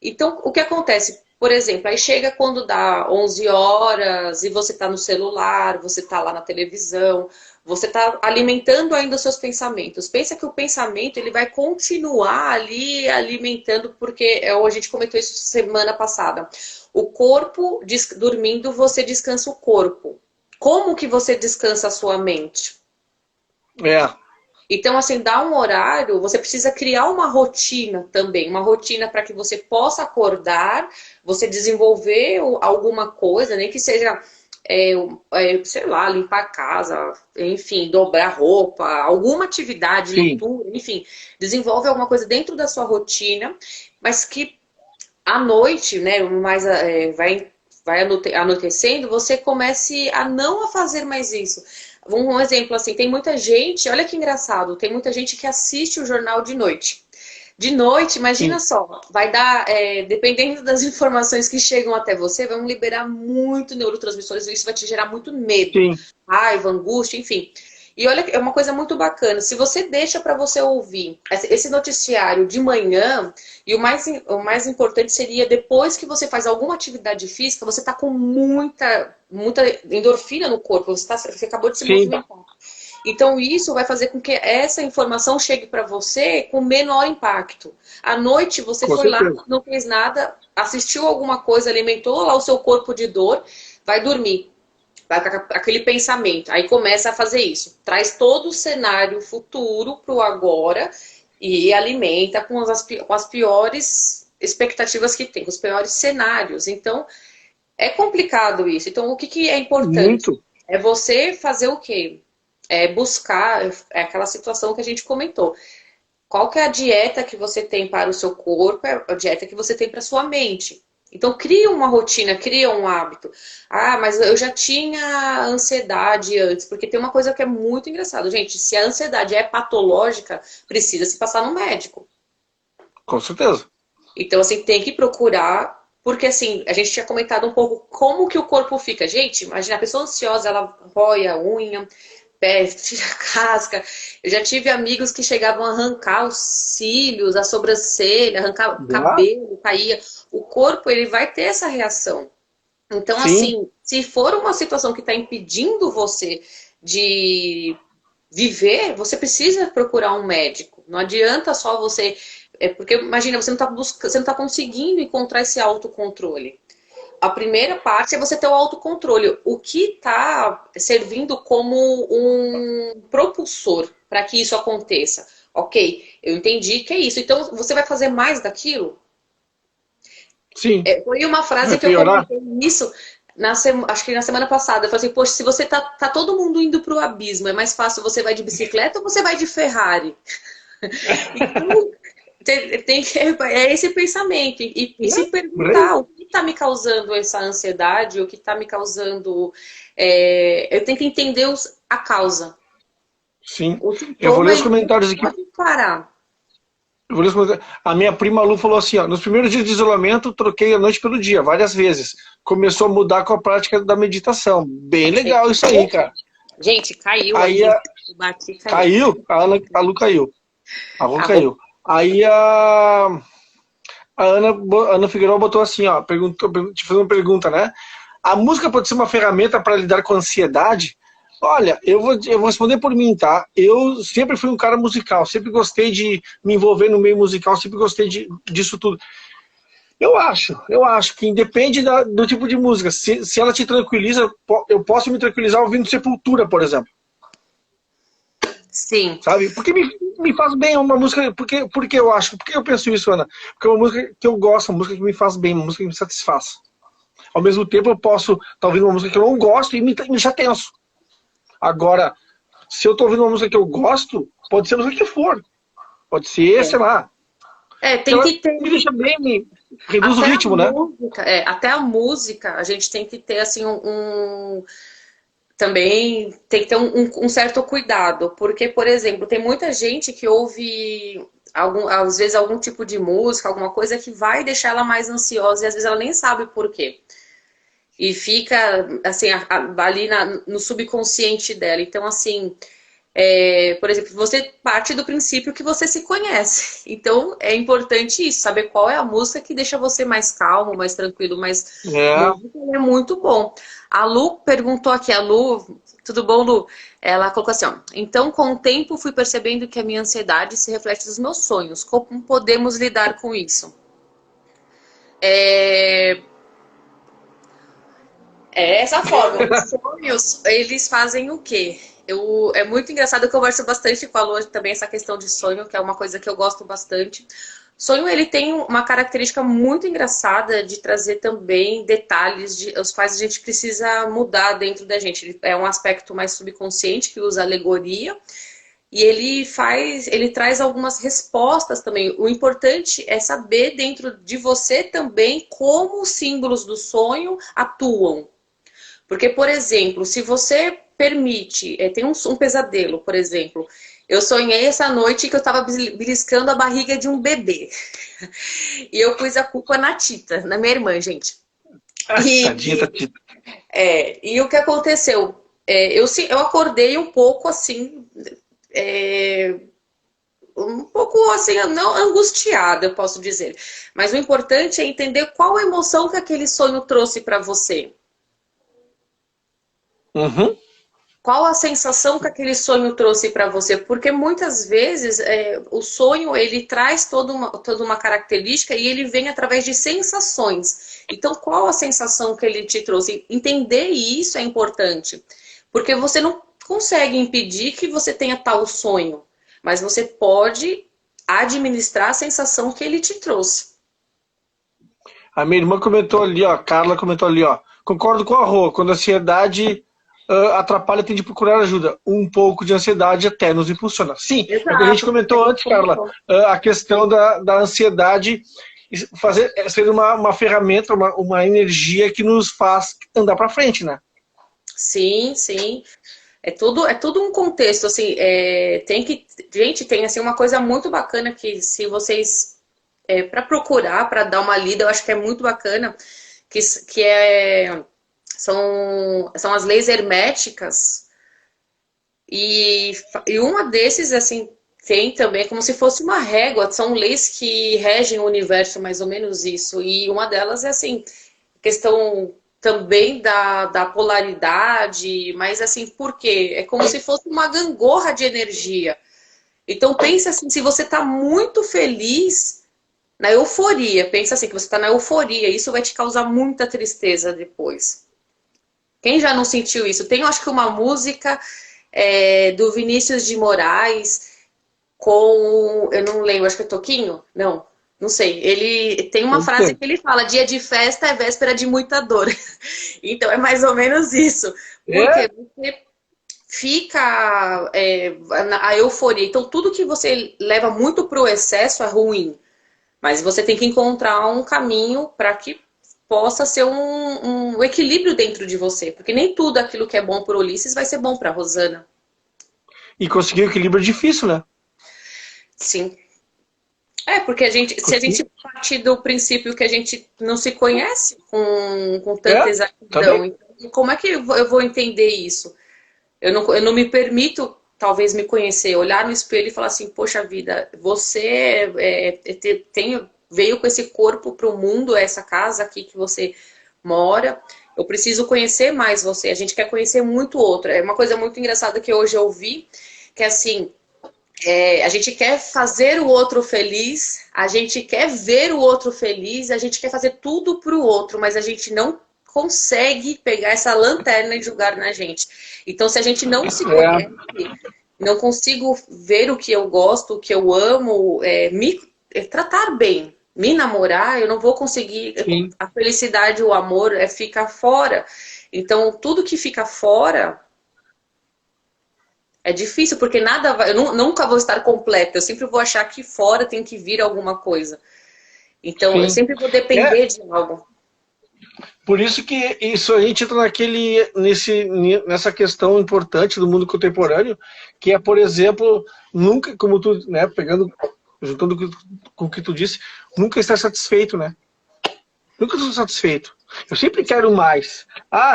Então o que acontece? Por exemplo, aí chega quando dá 11 horas e você tá no celular, você tá lá na televisão, você tá alimentando ainda os seus pensamentos. Pensa que o pensamento ele vai continuar ali alimentando, porque a gente comentou isso semana passada. O corpo, dormindo, você descansa o corpo. Como que você descansa a sua mente? Então, assim, dá um horário, você precisa criar uma rotina também, uma rotina para que você possa acordar, você desenvolver alguma coisa, nem que seja, sei lá, limpar a casa, enfim, dobrar roupa, alguma atividade, leitura, enfim, desenvolve alguma coisa dentro da sua rotina, mas que à noite, né, vai anoitecendo, você comece a não fazer mais isso. Um exemplo assim, tem muita gente, olha que engraçado, tem muita gente que assiste o jornal de noite. De noite, imagina só, vai dar, dependendo das informações que chegam até você, vão liberar muito neurotransmissores e isso vai te gerar muito medo, raiva, angústia, enfim. E olha, é uma coisa muito bacana, se você deixa para você ouvir esse noticiário de manhã, e o mais importante seria depois que você faz alguma atividade física, você tá com muita endorfina no corpo, você acabou de se movimentar. Então isso vai fazer com que essa informação chegue para você com menor impacto. À noite você foi lá, não fez nada, assistiu alguma coisa, alimentou lá o seu corpo de dor, vai dormir. Vai com aquele pensamento, aí começa a fazer isso. Traz todo o cenário futuro para o agora e alimenta com as piores expectativas que tem, com os piores cenários. Então, é complicado isso. Então, o que é importante? Muito. É você fazer o quê? É buscar aquela situação que a gente comentou. Qual que é a dieta que você tem para o seu corpo, é a dieta que você tem para a sua mente. Então, cria uma rotina, cria um hábito. Mas eu já tinha ansiedade antes, porque tem uma coisa que é muito engraçada. Gente, se a ansiedade é patológica, precisa se passar no médico. Com certeza. Então, assim, tem que procurar, porque, assim, a gente tinha comentado um pouco como que o corpo fica. Gente, imagina, a pessoa ansiosa, ela rói a unha, pé, tira a casca. Eu já tive amigos que chegavam a arrancar os cílios, a sobrancelha, arrancar o Já? cabelo, caía. O corpo, ele vai ter essa reação. Então, Sim, assim, se for uma situação que está impedindo você de viver, você precisa procurar um médico. Não adianta só você. Porque imagina, você não está você não tá conseguindo encontrar esse autocontrole. A primeira parte é você ter o autocontrole. O que está servindo como um propulsor para que isso aconteça? Ok, eu entendi que é isso. Então, você vai fazer mais daquilo? sim. Foi uma frase Vai que eu piorar? comentei isso, acho que na semana passada. Eu falei assim, poxa, se você tá todo mundo indo pro abismo, é mais fácil você vai de bicicleta ou você vai de Ferrari? Então, é esse pensamento. E se Por aí. perguntar o que está me causando essa ansiedade, o que está me causando. Eu tenho que entender a causa. Sim. O Eu vou ler sintoma, os ele não comentários aqui. pode parar. Eu vou ler os comentários. A minha prima Lu falou assim, ó, nos primeiros dias de isolamento, troquei a noite pelo dia, várias vezes. Começou a mudar com a prática da meditação. Bem legal isso aí, cara. Gente, caiu Aí aí. O bati, caiu. caiu, a Lu caiu. A Lu A caiu. Aí a Ana Figueiredo botou assim, ó, te fazendo uma pergunta, né? A música pode ser uma ferramenta para lidar com a ansiedade? Olha, eu vou responder por mim, tá? Eu sempre fui um cara musical, sempre gostei de me envolver no meio musical, sempre gostei disso tudo. Eu acho que independe do tipo de música. Se ela te tranquiliza, eu posso me tranquilizar ouvindo Sepultura, por exemplo. Sim. Sabe? Porque me faz bem uma música. Porque eu acho. Porque eu penso isso, Ana? Porque é uma música que eu gosto, uma música que me faz bem, uma música que me satisfaz. Ao mesmo tempo, eu posso estar ouvindo uma música que eu não gosto e me deixa tenso. Agora, se eu estou ouvindo uma música que eu gosto, pode ser a música que for. Pode ser, sei lá. Se Tem ela que ter. me deixa bem, me reduz o Até a ritmo, né? música, até a música, a gente tem que ter assim também tem que ter um certo cuidado, porque, por exemplo, tem muita gente que ouve às vezes algum tipo de música, alguma coisa que vai deixar ela mais ansiosa e às vezes ela nem sabe por quê. E fica assim ali no subconsciente dela. Então, assim, por exemplo, você parte do princípio que você se conhece. Então, é importante isso, saber qual é a música que deixa você mais calmo, mais tranquilo, mais É. música é muito bom. A Lu perguntou aqui, a Lu, tudo bom, Lu? Ela colocou assim, ó, então com o tempo fui percebendo que a minha ansiedade se reflete nos meus sonhos. Como podemos lidar com isso? É, essa forma. Os sonhos, eles fazem o quê? É muito engraçado, eu converso bastante com a Lu também essa questão de sonho, que é uma coisa que eu gosto bastante. Sonho, ele tem uma característica muito engraçada de trazer também detalhes os quais a gente precisa mudar dentro da gente. Ele é um aspecto mais subconsciente que usa alegoria e ele traz algumas respostas também. O importante é saber dentro de você também como os símbolos do sonho atuam. Porque, por exemplo, se você permite, tem um pesadelo, por exemplo. Eu sonhei essa noite que eu estava beliscando a barriga de um bebê. E eu pus a culpa na Tita, na minha irmã, gente. Tadinha, E, tadinha. e o que aconteceu? Eu acordei um pouco assim, um pouco assim, não angustiada, eu posso dizer. Mas o importante é entender qual a emoção que aquele sonho trouxe para você. Uhum. Qual a sensação que aquele sonho trouxe para você? Porque muitas vezes o sonho ele traz toda uma característica e ele vem através de sensações. Então, qual a sensação que ele te trouxe? Entender isso é importante, porque você não consegue impedir que você tenha tal sonho, mas você pode administrar a sensação que ele te trouxe. A minha irmã comentou ali, ó, a Carla comentou ali, ó. Concordo com a Rô, quando a ansiedade atrapalha, tem de procurar ajuda. Um pouco de ansiedade até nos impulsiona. Sim, é o que a gente Exato. comentou antes, Carla. A questão da ansiedade ser uma ferramenta, uma energia que nos faz andar para frente, né? Sim, sim. É tudo um contexto, assim, gente, tem assim uma coisa muito bacana que se vocês para procurar, para dar uma lida, eu acho que é muito bacana, são as leis herméticas, e uma desses, assim, tem também, como se fosse uma régua, são leis que regem o universo, mais ou menos isso, e uma delas é, assim, questão também da polaridade, mas assim, por quê? É como se fosse uma gangorra de energia. Então pensa assim, se você está muito feliz, na euforia, pensa assim, que você está na euforia, isso vai te causar muita tristeza depois. Quem já não sentiu isso? Tem, eu acho que uma música do Vinícius de Moraes com, eu não lembro, acho que é Toquinho? Não sei. Ele tem uma frase que ele fala: dia de festa é véspera de muita dor. Então é mais ou menos isso. Porque você fica a euforia. Então tudo que você leva muito para o excesso é ruim. Mas você tem que encontrar um caminho para que possa ser um equilíbrio dentro de você. Porque nem tudo aquilo que é bom para Ulisses vai ser bom para Rosana. E conseguir o equilíbrio é difícil, né? Sim. Porque se a gente partir do princípio que a gente não se conhece com tanta exatidão, então, como é que eu vou entender isso? Eu não me permito, talvez, me conhecer, olhar no espelho e falar assim, poxa vida, você veio com esse corpo para o mundo, essa casa aqui que você mora, eu preciso conhecer mais você, a gente quer conhecer muito o outro. É uma coisa muito engraçada que hoje eu vi, que é assim, a gente quer fazer o outro feliz, a gente quer ver o outro feliz, a gente quer fazer tudo para o outro, mas a gente não consegue pegar essa lanterna e jogar na gente. Então, se a gente não se conhece, não consigo ver o que eu gosto, o que eu amo, me tratar bem, me namorar, eu não vou conseguir. Sim. A felicidade, o amor fica fora. Então, tudo que fica fora é difícil, porque nada vai, eu nunca vou estar completa. Eu sempre vou achar que fora tem que vir alguma coisa. Então, eu sempre vou depender de algo. Por isso que isso a gente entra nessa questão importante do mundo contemporâneo, que é, por exemplo, nunca, como tu, né, juntando com o que tu disse, nunca estar satisfeito, né? Nunca estou satisfeito. Eu sempre quero mais.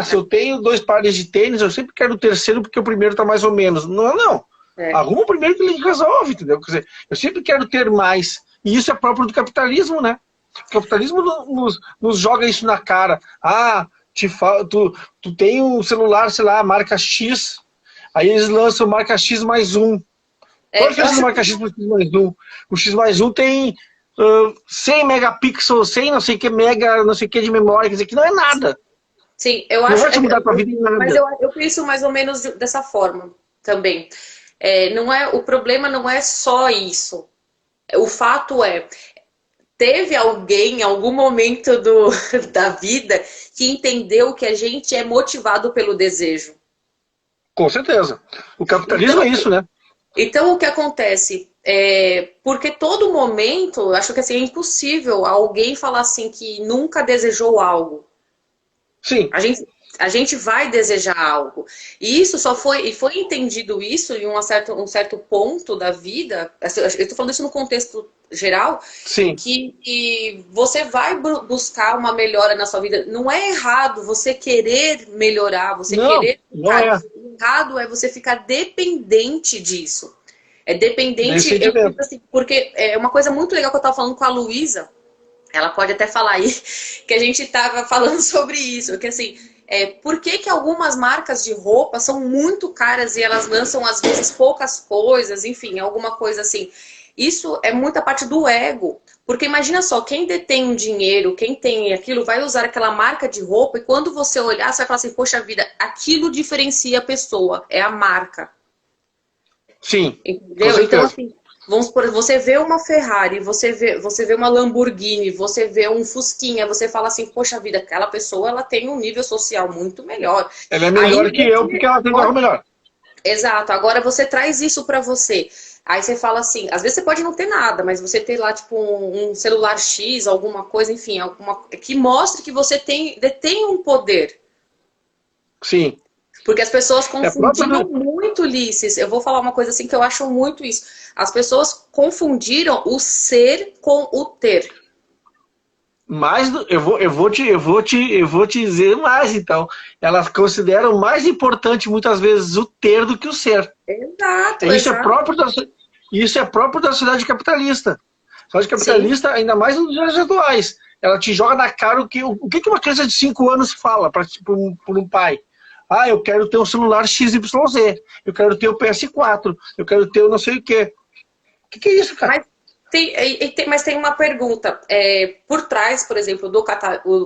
Se eu tenho 2 pares de tênis, eu sempre quero o terceiro porque o primeiro está mais ou menos. Não. Arruma o primeiro que ele resolve, entendeu? Quer dizer, eu sempre quero ter mais. E isso é próprio do capitalismo, né? O capitalismo nos joga isso na cara. Tu tem um celular, sei lá, marca X, aí eles lançam marca X mais um. Qual a diferença do marca X para o X mais um? O X mais um tem 100 megapixels, 100 não sei que mega, não sei que de memória, quer dizer que não é nada. Sim, eu acho. Não vai te mudar a tua vida em nada. Mas eu penso mais ou menos dessa forma também. O problema não é só isso. O fato teve alguém em algum momento da vida que entendeu que a gente é motivado pelo desejo. Com certeza. O capitalismo é isso, né? Então, o que acontece? Porque todo momento, acho que assim, é impossível alguém falar assim que nunca desejou algo. Sim. A gente vai desejar algo. E isso foi entendido isso em um certo ponto da vida. Eu estou falando isso no contexto geral. Sim. Que você vai buscar uma melhora na sua vida. Não é errado você querer melhorar, querer. Não é. O errado é você ficar dependente disso. É dependente, assim, porque é uma coisa muito legal que eu estava falando com a Luísa. Ela pode até falar aí que a gente estava falando sobre isso, que assim, por que algumas marcas de roupa são muito caras e elas lançam às vezes poucas coisas, enfim, alguma coisa assim. Isso é muita parte do ego, porque imagina só, quem detém o dinheiro, quem tem aquilo, vai usar aquela marca de roupa e quando você olhar, você vai falar assim, poxa vida, aquilo diferencia a pessoa, é a marca. Sim. Entendeu? Então assim, vamos supor, você vê uma Ferrari, você vê uma Lamborghini, você vê um Fusquinha, você fala assim, poxa vida, aquela pessoa ela tem um nível social muito melhor. Ela é melhor que eu porque ela tem um carro melhor. Exato, agora você traz isso pra você. Aí você fala assim, às vezes você pode não ter nada, mas você ter lá tipo um celular X, alguma coisa, enfim, que mostre que você detém um poder. Sim. Porque as pessoas É confundiram próprio, muito, Ulisses. Eu vou falar uma coisa assim que eu acho muito isso. As pessoas confundiram o ser com o ter. mais eu vou te dizer mais, então. Elas consideram mais importante, muitas vezes, o ter do que o ser. Exato, Isso é exato. próprio isso é próprio da sociedade capitalista. A sociedade Sim, capitalista, ainda mais nos dias atuais, ela te joga na cara o que uma criança de 5 anos fala para um pai. Ah, eu quero ter um celular XYZ, eu quero ter o PS4, eu quero ter o não sei o quê. O que é isso, cara? mas mas tem uma pergunta. Por trás, por exemplo, do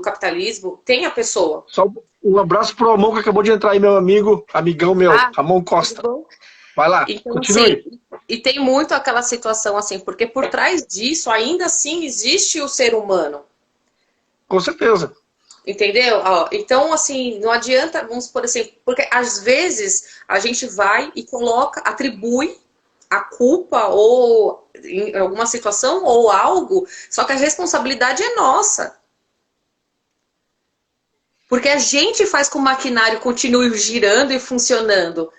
capitalismo, tem a pessoa. Só um abraço pro Ramon que acabou de entrar aí, meu amigo, amigão meu, Ah, Ramon tudo Costa. bom? Vai lá, Então, assim, continue. e tem muito aquela situação assim, porque por trás disso ainda assim existe o ser humano. Com certeza. Entendeu? Ó, então, assim, não adianta, vamos por assim, porque às vezes a gente vai e coloca, atribui a culpa ou em alguma situação ou algo, só que a responsabilidade é nossa. Porque a gente faz com que o maquinário continue girando e funcionando.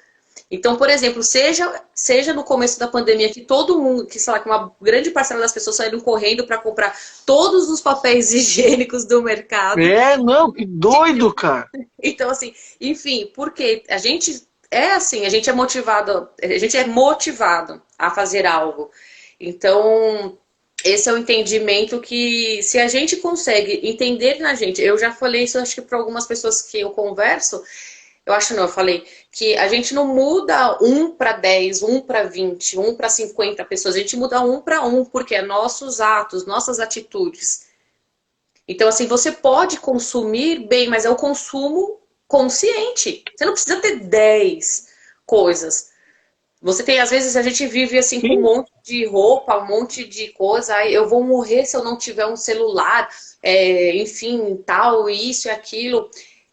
Então, por exemplo, seja no começo da pandemia que todo mundo, que sei lá, que uma grande parcela das pessoas saíram correndo para comprar todos os papéis higiênicos do mercado. É, não, que doido, cara. Então, assim, enfim, porque a gente é assim, a gente é motivado a fazer algo. Então, esse é o entendimento que, se a gente consegue entender na gente, eu já falei isso, acho que para algumas pessoas que eu converso, eu acho não, eu falei que a gente não muda 1 para 10, 1 para 20, 1 para 50 pessoas, a gente muda 1 para 1, porque é nossos atos, nossas atitudes. Então, assim, você pode consumir bem, mas é o consumo consciente. Você não precisa ter 10 coisas. Você tem, às vezes, a gente vive assim com um Sim, monte de roupa, um monte de coisa. Ai, eu vou morrer se eu não tiver um celular, enfim, tal, isso e aquilo.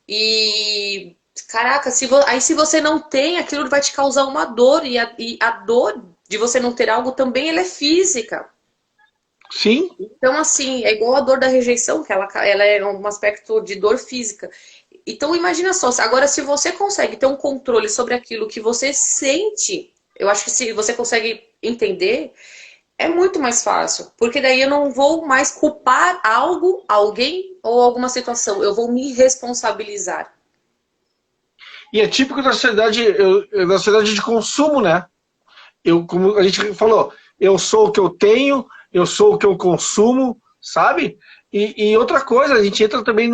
E, caraca, aí se você não tem, aquilo vai te causar uma dor. E a dor de você não ter algo também, ela é física. sim. Então, assim, é igual a dor da rejeição, que ela é um aspecto de dor física. Então, imagina só, agora se você consegue ter um controle sobre aquilo que você sente, eu acho que se você consegue entender, é muito mais fácil. Porque daí eu não vou mais culpar algo, alguém ou alguma situação. Eu vou me responsabilizar. E é típico da sociedade de consumo, né? Como a gente falou, eu sou o que eu tenho, eu sou o que eu consumo, sabe? E outra coisa, a gente entra também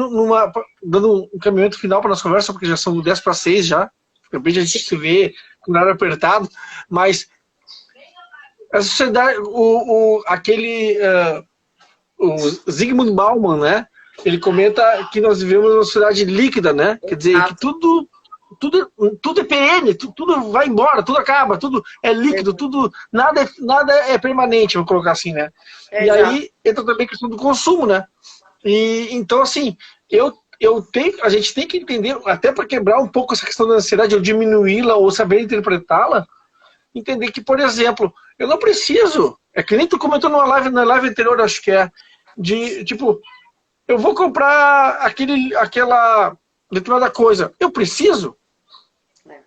dando um caminhamento final para nossa conversa, porque já são 10 para 6 já, acabei de a gente se ver com o horário apertado, mas a sociedade, o Zygmunt Bauman, né? Ele comenta que nós vivemos numa sociedade líquida, né? Quer dizer, que Exato. tudo é perene, tudo vai embora, tudo acaba, tudo é líquido, nada é permanente, vou colocar assim, né? E Exato. aí entra também a questão do consumo, né? E então, assim, a gente tem que entender, até para quebrar um pouco essa questão da ansiedade, ou diminuí-la, ou saber interpretá-la, entender que, por exemplo, eu não preciso, é que nem tu comentou na live anterior, acho que é, de, tipo, eu vou comprar aquela determinada coisa, eu preciso? É.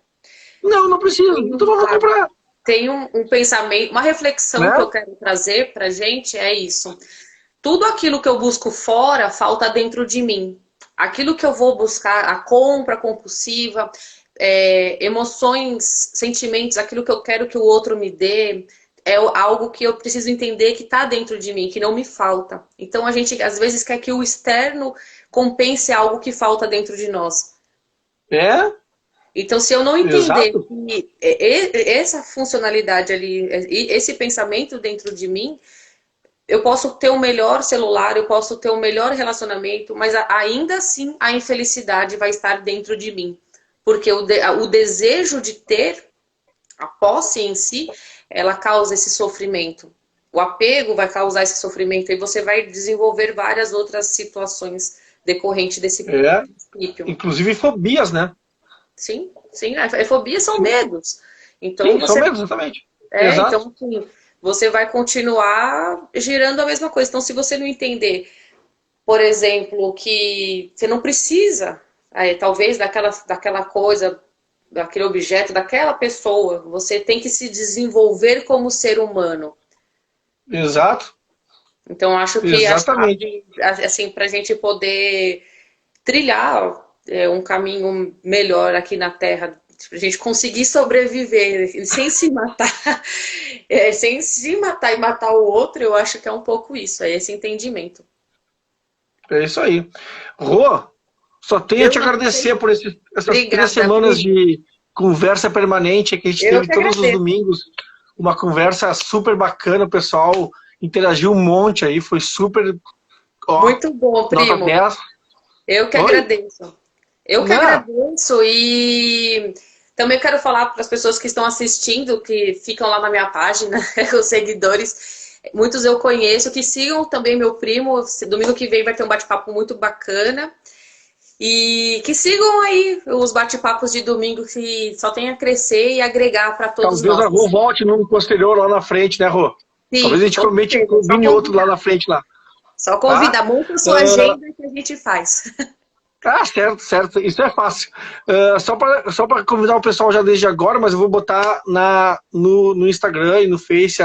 Não, não preciso, então eu vou comprar, Tem um pensamento, uma reflexão que né? eu quero trazer pra gente é isso. Tudo aquilo que eu busco fora falta dentro de mim. Aquilo que eu vou buscar, a compra compulsiva, emoções, sentimentos, aquilo que eu quero que o outro me dê, é algo que eu preciso entender que está dentro de mim, que não me falta. Então a gente às vezes quer que o externo compense algo que falta dentro de nós. É, Então, se eu não entender exato. que essa funcionalidade ali, esse pensamento dentro de mim, eu posso ter o melhor celular, eu posso ter o melhor relacionamento, mas ainda assim a infelicidade vai estar dentro de mim. Porque o desejo de ter, a posse em si, ela causa esse sofrimento. O apego vai causar esse sofrimento e você vai desenvolver várias outras situações decorrentes desse É, princípio. inclusive fobias, né? Sim, sim. A fobia são Sim, medos. Então sim, são você medos, exatamente. então Exato. assim, você vai continuar girando a mesma coisa. Então, se você não entender, por exemplo, que você não precisa, talvez daquela coisa, daquele objeto, daquela pessoa. Você tem que se desenvolver como ser humano. Exato. Então, acho que Exatamente. assim, para a gente poder trilhar um caminho melhor aqui na Terra, para a gente conseguir sobreviver sem se matar, sem se matar e matar o outro, eu acho que é um pouco isso, é esse entendimento. É isso aí. Rô, só tenho a te agradecer por essas Obrigada, 3 semanas de conversa permanente que a gente teve todos os domingos. Uma conversa super bacana, o pessoal interagiu um monte aí, foi super... Muito bom, primo. 10. Eu que agradeço. Eu que agradeço e também quero falar para as pessoas que estão assistindo, que ficam lá na minha página, os seguidores, muitos eu conheço, que sigam também meu primo. Domingo que vem vai ter um bate-papo muito bacana. E que sigam aí os bate-papos de domingo, que só tem a crescer e agregar para todos nós. Talvez a Rô volte num posterior lá na frente, né, Rô? Sim, talvez a gente combine outro lá na frente lá. Só convida, monta a sua agenda que a gente faz. Certo, certo. Isso é fácil. Só para convidar o pessoal já desde agora, mas eu vou botar no Instagram e no Face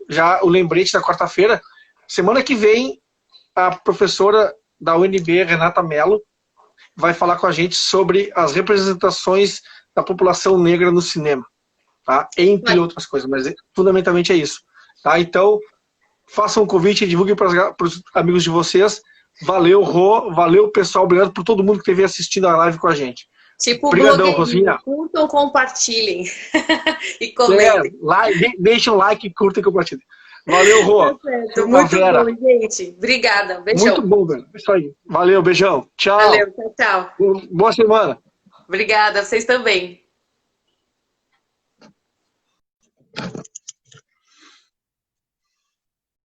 já o lembrete da quarta-feira. Semana que vem, a professora da UNB, Renata Mello, vai falar com a gente sobre as representações da população negra no cinema. Tá? Entre outras coisas, mas fundamentalmente é isso. Tá? Então, façam um convite e divulguem para os amigos de vocês. Valeu, Rô. Valeu, pessoal. Obrigado por todo mundo que esteve assistindo a live com a gente. Tipo, obrigadão, Rosinha. Curtam, compartilhem. E comentem. Deixem um like, curtem e compartilhem. Valeu, Rô. Tá certo. Muito bom, gente. Obrigada. Beijão. Muito bom, velho. Isso aí. Valeu, beijão. Tchau. Valeu, tchau. Boa semana. Obrigada, vocês também.